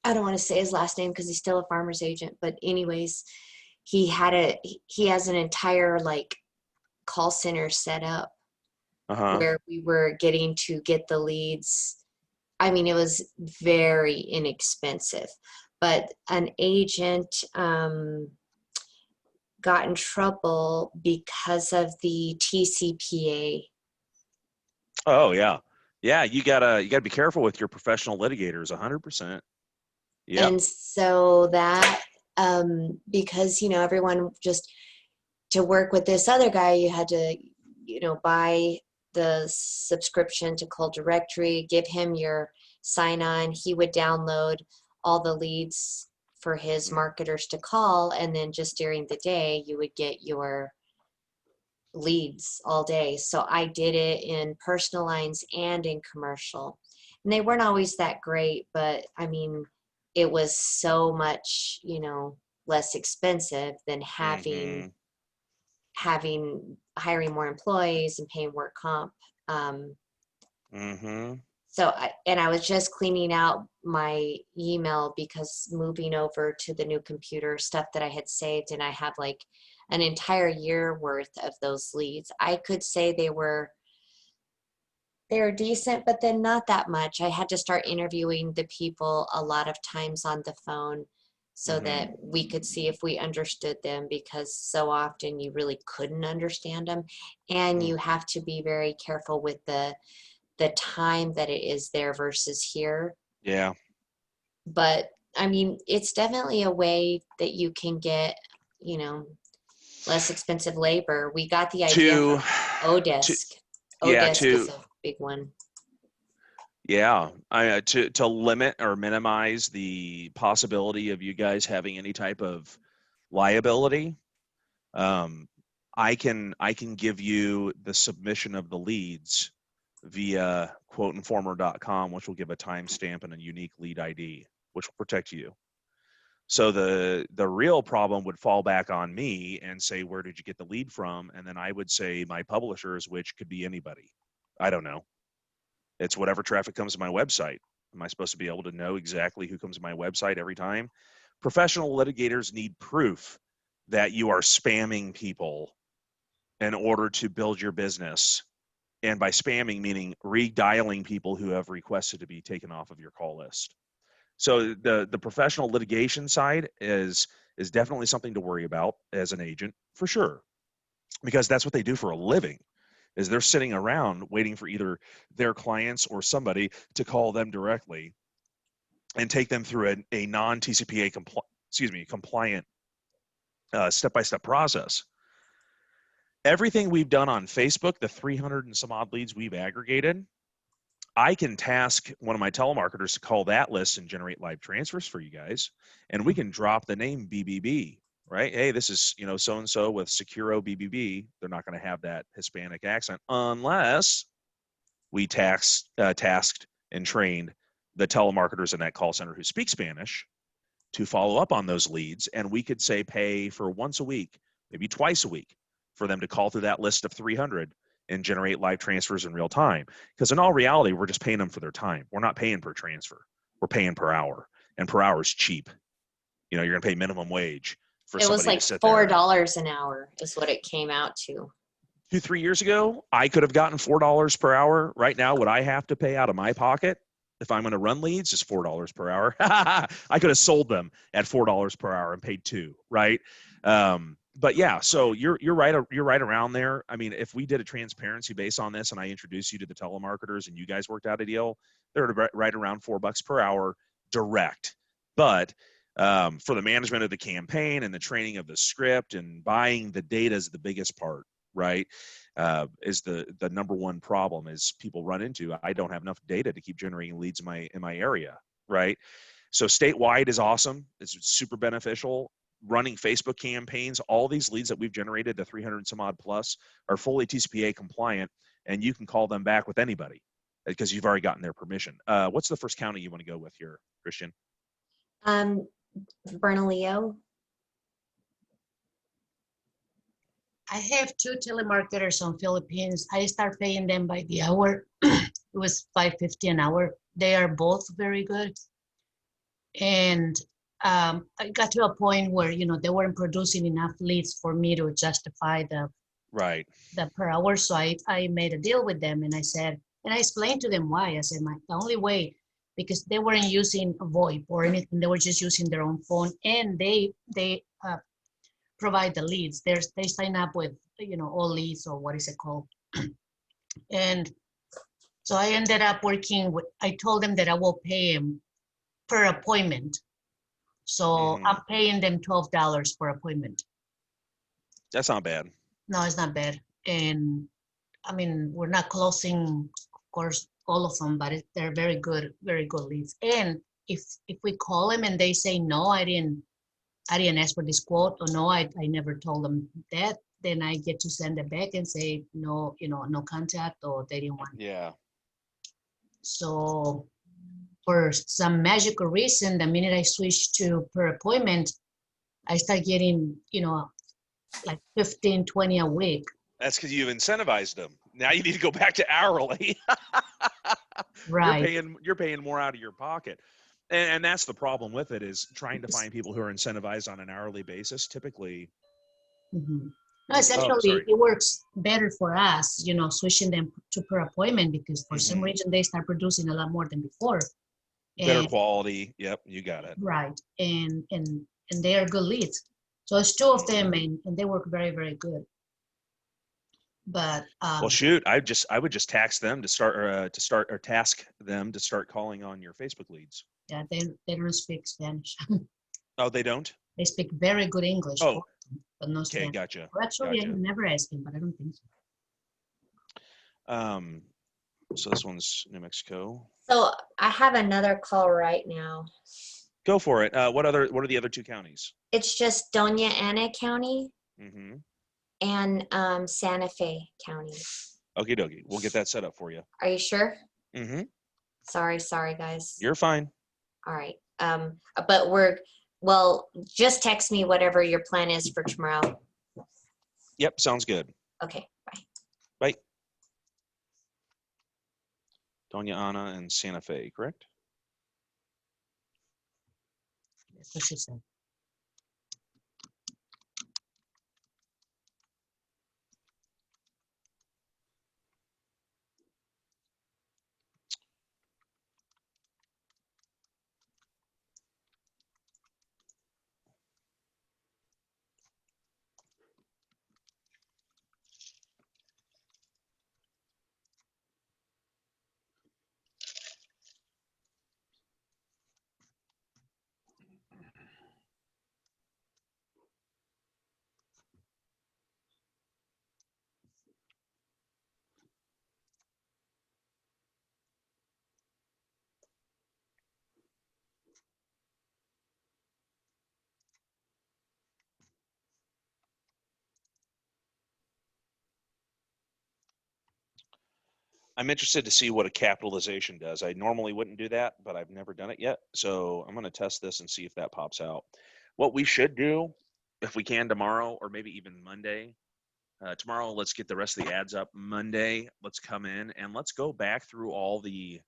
E: I don't want to say his last name because he's still a farmer's agent, but anyways, he has an entire like call center set up where we were getting to get the leads. I mean, it was very inexpensive, but an agent got in trouble because of the TCPA.
D: Oh yeah. Yeah, you gotta be careful with your professional litigators, 100%. Yeah.
E: And so that, because, everyone just, to work with this other guy, you had to, buy the subscription to Call Directory, give him your sign on. He would download all the leads for his marketers to call. And then just during the day, you would get your leads all day. So I did it in personal lines and in commercial. And they weren't always that great, but I mean, it was so much, less expensive than hiring more employees and paying work comp. So, I was just cleaning out my email because moving over to the new computer, stuff that I had saved, and I have like an entire year worth of those leads. I could say they were decent, but then not that much. I had to start interviewing the people a lot of times on the phone so that we could see if we understood them, because so often you really couldn't understand them. And you have to be very careful with the time that it is there versus here.
D: Yeah.
E: But I mean, it's definitely a way that you can get, less expensive labor. We got the idea from Odesk. Odesk is a big one.
D: Yeah, to limit or minimize the possibility of you guys having any type of liability. I can give you the submission of the leads via quoteinformer.com, which will give a timestamp and a unique lead ID, which will protect you. So the real problem would fall back on me and say, where did you get the lead from? And then I would say my publishers, which could be anybody. I don't know. It's whatever traffic comes to my website. Am I supposed to be able to know exactly who comes to my website every time? Professional litigators need proof that you are spamming people in order to build your business. And by spamming, meaning redialing people who have requested to be taken off of your call list. So the professional litigation side is definitely something to worry about as an agent, for sure, because that's what they do for a living. Is they're sitting around waiting for either their clients or somebody to call them directly and take them through a non-TCPA compliant step-by-step process. Everything we've done on Facebook, the 300 and some odd leads we've aggregated, I can task one of my telemarketers to call that list and generate live transfers for you guys. And we can drop the name BBB, right? Hey, this is, so-and-so with Securo BBB. They're not going to have that Hispanic accent unless we tasked and trained the telemarketers in that call center who speak Spanish to follow up on those leads. And we could say pay for once a week, maybe twice a week, for them to call through that list of 300 and generate live transfers in real time. Because in all reality, we're just paying them for their time. We're not paying per transfer. We're paying per hour. And per hour is cheap. You're going to pay minimum wage for
E: It was
D: somebody
E: like
D: to sit there.
E: $4 an hour is what it came out to.
D: 2-3 years ago, I could have gotten $4 per hour. Right now, what I have to pay out of my pocket if I'm going to run leads is $4 per hour. I could have sold them at $4 per hour and paid $2, right? But yeah, so you're right. You're right around there. I mean, if we did a transparency base on this and I introduced you to the telemarketers and you guys worked out a deal, they're right around $4 per hour direct. But for the management of the campaign and the training of the script and buying the data is the biggest part, right? Is the number one problem is people run into. I don't have enough data to keep generating leads in my area, right? So statewide is awesome. It's super beneficial. Running Facebook campaigns, all these leads that we've generated, the 300 some odd plus, are fully TCPA compliant, and you can call them back with anybody because you've already gotten their permission. What's the first county you want to go with here, Christian?
E: Bernalillo.
F: I have 2 telemarketers on Philippines. I start paying them by the hour. It was $5.50 an hour. They are both very good. And I got to a point where, they weren't producing enough leads for me to justify the per hour. So I made a deal with them and I said, and I explained to them why. I said, the only way, because they weren't using VoIP or anything, they were just using their own phone, and they provide the leads. They sign up with, all leads, or what is it called? And so I ended up I told them that I will pay them per appointment. So I'm paying them $12 per appointment.
D: That's not bad.
F: No, it's not bad. And I mean, we're not closing, of course, all of them, but they're very good leads. And if we call them and they say, no, I didn't ask for this quote, or no, I never told them that, then I get to send it back and say, no, no contact, or they didn't want it.
D: Yeah.
F: So for some magical reason, the minute I switched to per appointment, I start getting, like 15, 20 a week.
D: That's because you've incentivized them. Now you need to go back to hourly.
F: Right.
D: You're paying more out of your pocket. And that's the problem with it, is trying to find people who are incentivized on an hourly basis. Typically,
F: Mhm. No, it's
D: oh,
F: actually,
D: sorry.
F: it works better for us, switching them to per appointment because for some
D: Mhm.
F: reason they start producing a lot more than before.
D: Better
F: And
D: quality. Yep, you got it.
F: right, and they are good leads. So it's two of them, and they work very, very good. But
D: Well, shoot, I would just task them to start or task them to start calling on your Facebook leads.
F: yeah, they don't speak Spanish.
D: Oh, they don't?
F: They speak very good English,
D: Oh,
F: but no
D: okay,
F: Spanish.
D: gotcha.
F: Well, actually, I
D: Gotcha.
F: have never asked him, but I don't think so.
D: So this one's New Mexico.
E: So I have another call right now.
D: Go for it. What are the other two counties?
E: It's just Doña Ana County
D: Mm-hmm.
E: and Santa Fe County.
D: Okie dokie. We'll get that set up for you.
E: Are you sure?
D: Mm-hmm.
E: Sorry, guys.
D: You're fine.
E: All right. But just text me whatever your plan is for tomorrow.
D: Yep, sounds good.
E: Okay, bye.
D: Bye. Doña Ana and Santa Fe, correct?
F: That's what she said.
D: I'm interested to see what a capitalization does. I normally wouldn't do that, but I've never done it yet. So I'm going to test this and see if that pops out. What we should do, if we can tomorrow, or maybe even Monday, tomorrow, let's get the rest of the ads up. Monday, let's come in and let's go back through all the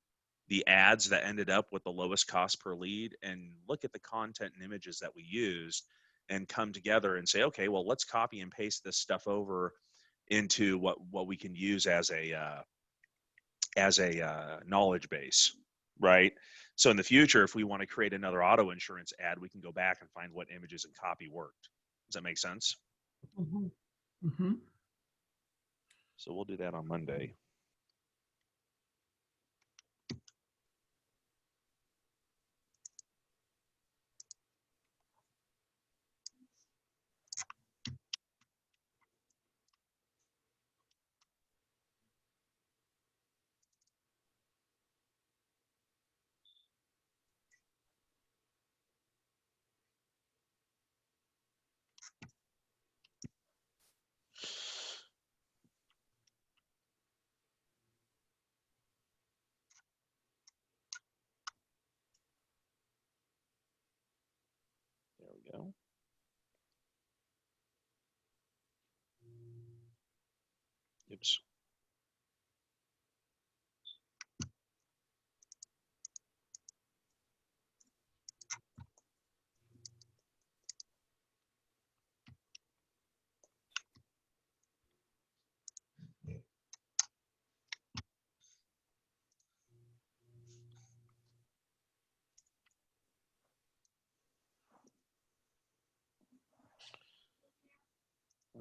D: ads that ended up with the lowest cost per lead and look at the content and images that we used and come together and say, okay, well, let's copy and paste this stuff over into what we can use as a knowledge base, right? So in the future, if we want to create another auto insurance ad, we can go back and find what images and copy worked. Does that make sense?
F: Mhm.
B: Mhm.
D: So we'll do that on Monday. There we go. Oops.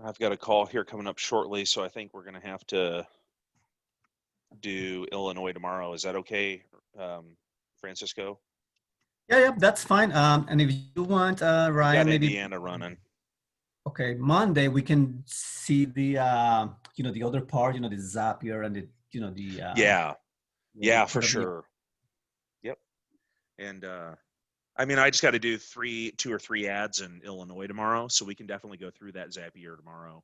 D: I've got a call here coming up shortly, so I think we're going to have to do Illinois tomorrow. Is that okay, Francisco?
B: Yeah, that's fine. And if you want,
D: I've got
B: Ryan, maybe
D: Indiana running.
B: okay, Monday we can see the the other part, the Zapier and the
D: Yeah, for
B: part of the
D: sure. Yep. And I mean, I just got to do 2 or 3 ads in Illinois tomorrow, so we can definitely go through that Zapier tomorrow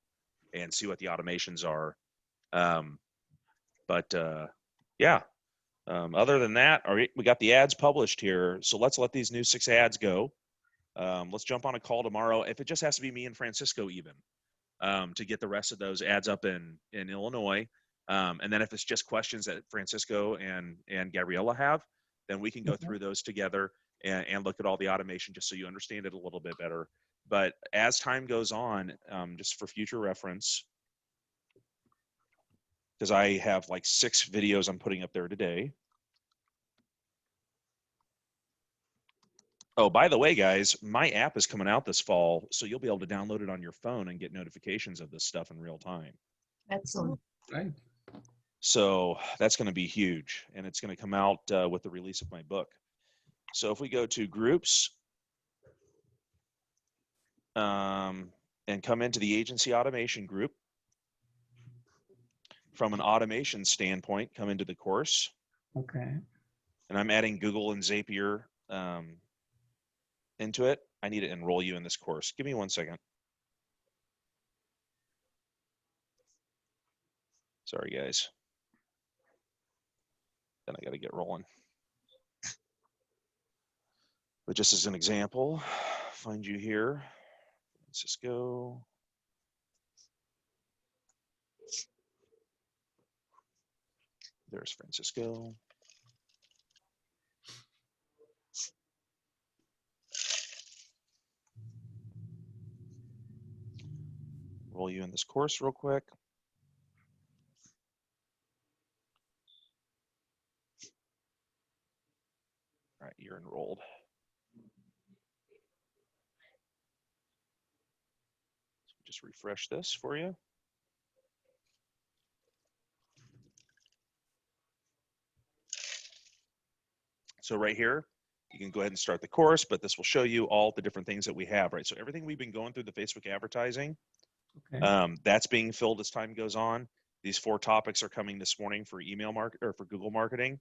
D: and see what the automations are. But yeah, other than that, all right, we got the ads published here, so let's let these new 6 ads go. Let's jump on a call tomorrow. If it just has to be me and Francisco, even to get the rest of those ads up in Illinois, And then if it's just questions that Francisco and Gabriella have, then we can go through those together and look at all the automation just so you understand it a little bit better. But as time goes on, just for future reference, because I have like 6 videos I'm putting up there today. Oh, by the way, guys, my app is coming out this fall, so you'll be able to download it on your phone and get notifications of this stuff in real time.
F: Excellent.
B: Right.
D: So that's going to be huge, and it's going to come out with the release of my book. So if we go to groups and come into the agency automation group, from an automation standpoint, come into the course,
B: Okay.
D: and I'm adding Google and Zapier into it. I need to enroll you in this course. Give me 1 second. Sorry, guys. Then I got to get rolling. But just as an example, find you here, Francisco. There's Francisco. Roll you in this course real quick. All right, you're enrolled. So just refresh this for you. So right here, you can go ahead and start the course, but this will show you all the different things that we have, right? So everything we've been going through the Facebook advertising,
B: Okay.
D: that's being filled as time goes on. These 4 topics are coming this morning for email market or for Google marketing.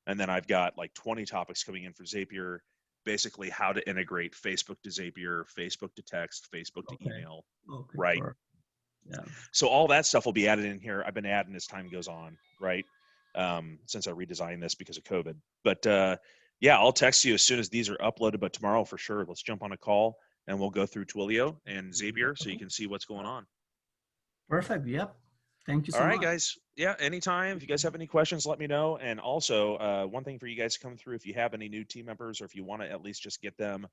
D: And then I've got like 20 topics coming in for Zapier, basically how to integrate Facebook to Zapier, Facebook to text, Facebook to
B: Okay.
D: email,
B: Okay.
D: right?
B: Yeah.
D: So all that stuff will be added in here. I've been adding as time goes on, right? Since I redesigned this because of COVID. But yeah, I'll text you as soon as these are uploaded, but tomorrow for sure, let's jump on a call and we'll go through Twilio and Zapier so you can see what's going on.
B: Perfect. Yep. Thank you so
D: All right,
B: much.
D: guys. Yeah, anytime. If you guys have any questions, let me know. And also, one thing for you guys to come through, if you have any new team members or if you want to at least just get them,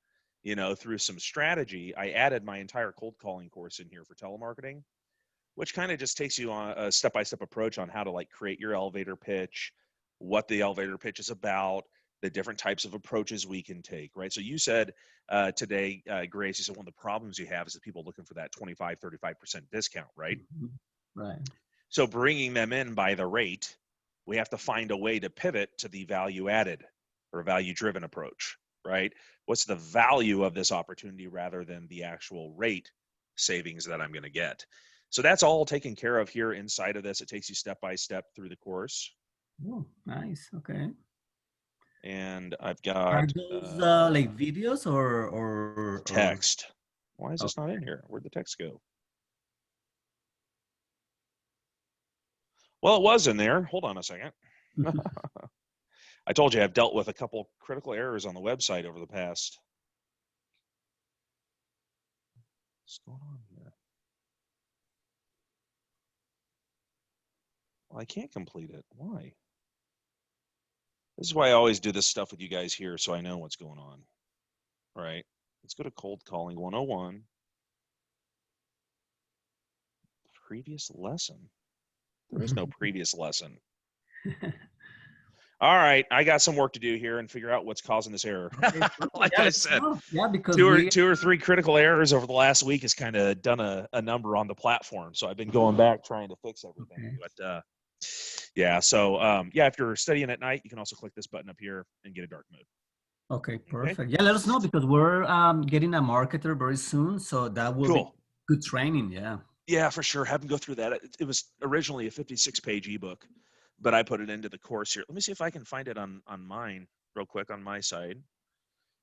D: through some strategy, I added my entire cold calling course in here for telemarketing, which kind of just takes you on a step-by-step approach on how to like create your elevator pitch, what the elevator pitch is about, the different types of approaches we can take, right? So you said today, Grace, you said one of the problems you have is that people looking for that 25, 35% discount, right?
B: Mhm. Right.
D: So bringing them in by the rate, we have to find a way to pivot to the value added or value driven approach, right? What's the value of this opportunity rather than the actual rate savings that I'm going to get? So that's all taken care of here inside of this. It takes you step by step through the course.
B: Oh, nice. Okay.
D: And I've
B: Are
D: got
B: those like videos or
D: text. Why is this not
B: Okay.
D: in here? Where'd the text go? Well, it was in there. Hold on a second. I told you I've dealt with a couple critical errors on the website over the past. What's going on here? Well, I can't complete it. Why? This is why I always do this stuff with you guys here so I know what's going on. All right. Let's go to cold calling 101. Previous lesson. There is no previous lesson. All right, I got some work to do here and figure out what's causing this error. Like
B: Yeah,
D: I
B: let's
D: said,
B: know. Yeah, because
D: two or three critical errors over the last week has kind of done a number on the platform. So I've been going back trying to fix everything.
B: Okay.
D: But yeah, so yeah, if you're studying at night, you can also click this button up here and get a dark mode.
B: Okay, perfect. Yeah, let us know because we're getting a marketer very soon, so that will be
D: Cool.
B: good training. Yeah.
D: Yeah, for sure. Have them go through that. It was originally a 56-page ebook, but I put it into the course here. Let me see if I can find it on mine real quick on my side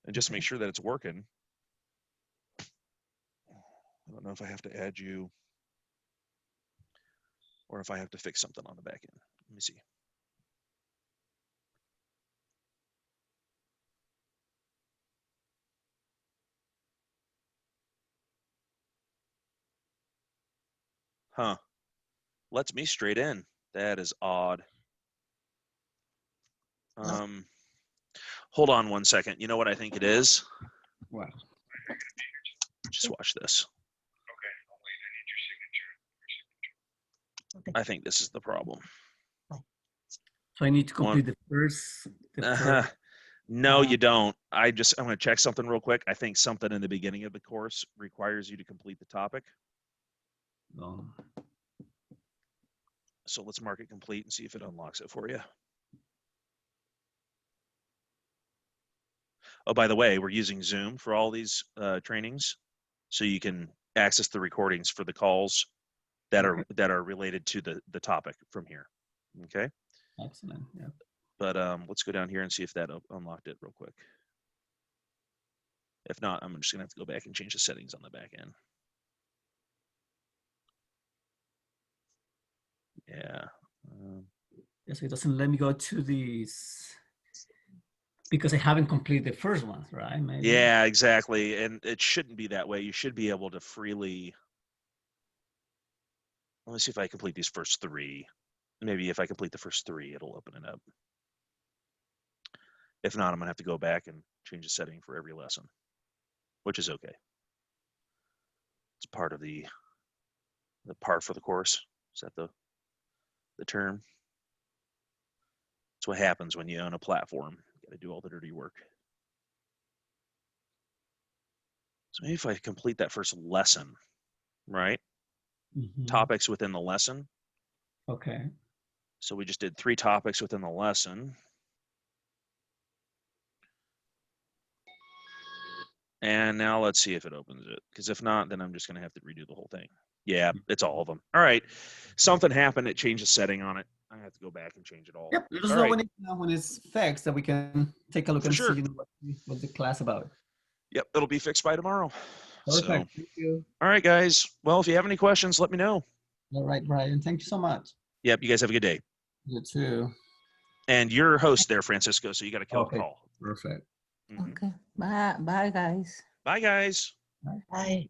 D: and just make sure that it's working. I don't know if I have to add you or if I have to fix something on the back end. Let me see. Huh. Lets me straight in. That is odd. Hold on one second. You know what I think it is?
B: Wow.
D: Just watch this.
F: Okay.
D: I think this is the problem.
B: So I need to complete the first.
D: No, you don't. I'm going to check something real quick. I think something in the beginning of the course requires you to complete the topic.
B: Oh.
D: So let's mark it complete and see if it unlocks it for you. Oh, by the way, we're using Zoom for all these trainings, so you can access the recordings for the calls that are related to the topic from here. Okay.
B: Excellent. Yeah.
D: But let's go down here and see if that unlocked it real quick. If not, I'm just gonna have to go back and change the settings on the back end. Yeah.
B: Yes, it doesn't let me go to these because I haven't completed the first one, right? Maybe.
D: Yeah, exactly. And it shouldn't be that way. You should be able to freely. Let me see if I complete these first three. Maybe if I complete the first three, it'll open it up. If not, I'm gonna have to go back and change the setting for every lesson, which is okay. It's part of the part for the course. Is that the term? That's what happens when you own a platform. You got to do all the dirty work. So maybe if I complete that first lesson, right?
B: Mhm.
D: Topics within the lesson.
B: Okay.
D: So we just did 3 topics within the lesson. And now let's see if it opens it. Because if not, then I'm just going to have to redo the whole thing. Yeah, it's all of them. All right. Something happened. It changed the setting on it. I have to go back and change it all.
B: Yep. Let us
D: All
B: know
D: right.
B: when it's fixed, that we can take a look
D: For
B: and
D: sure.
B: see what's the class about.
D: Yep, it'll be fixed by tomorrow. So,
B: Perfect. Thank you.
D: all right, guys. Well, if you have any questions, let me know.
B: All right, Brian. Thank you so much.
D: Yep, you guys have a good day.
B: You too.
D: And you're host there, Francisco, so you got to kill
B: Okay.
D: the call.
B: Perfect.
D: Mhm.
C: Okay. Bye, guys.
D: Bye, guys.
F: Bye.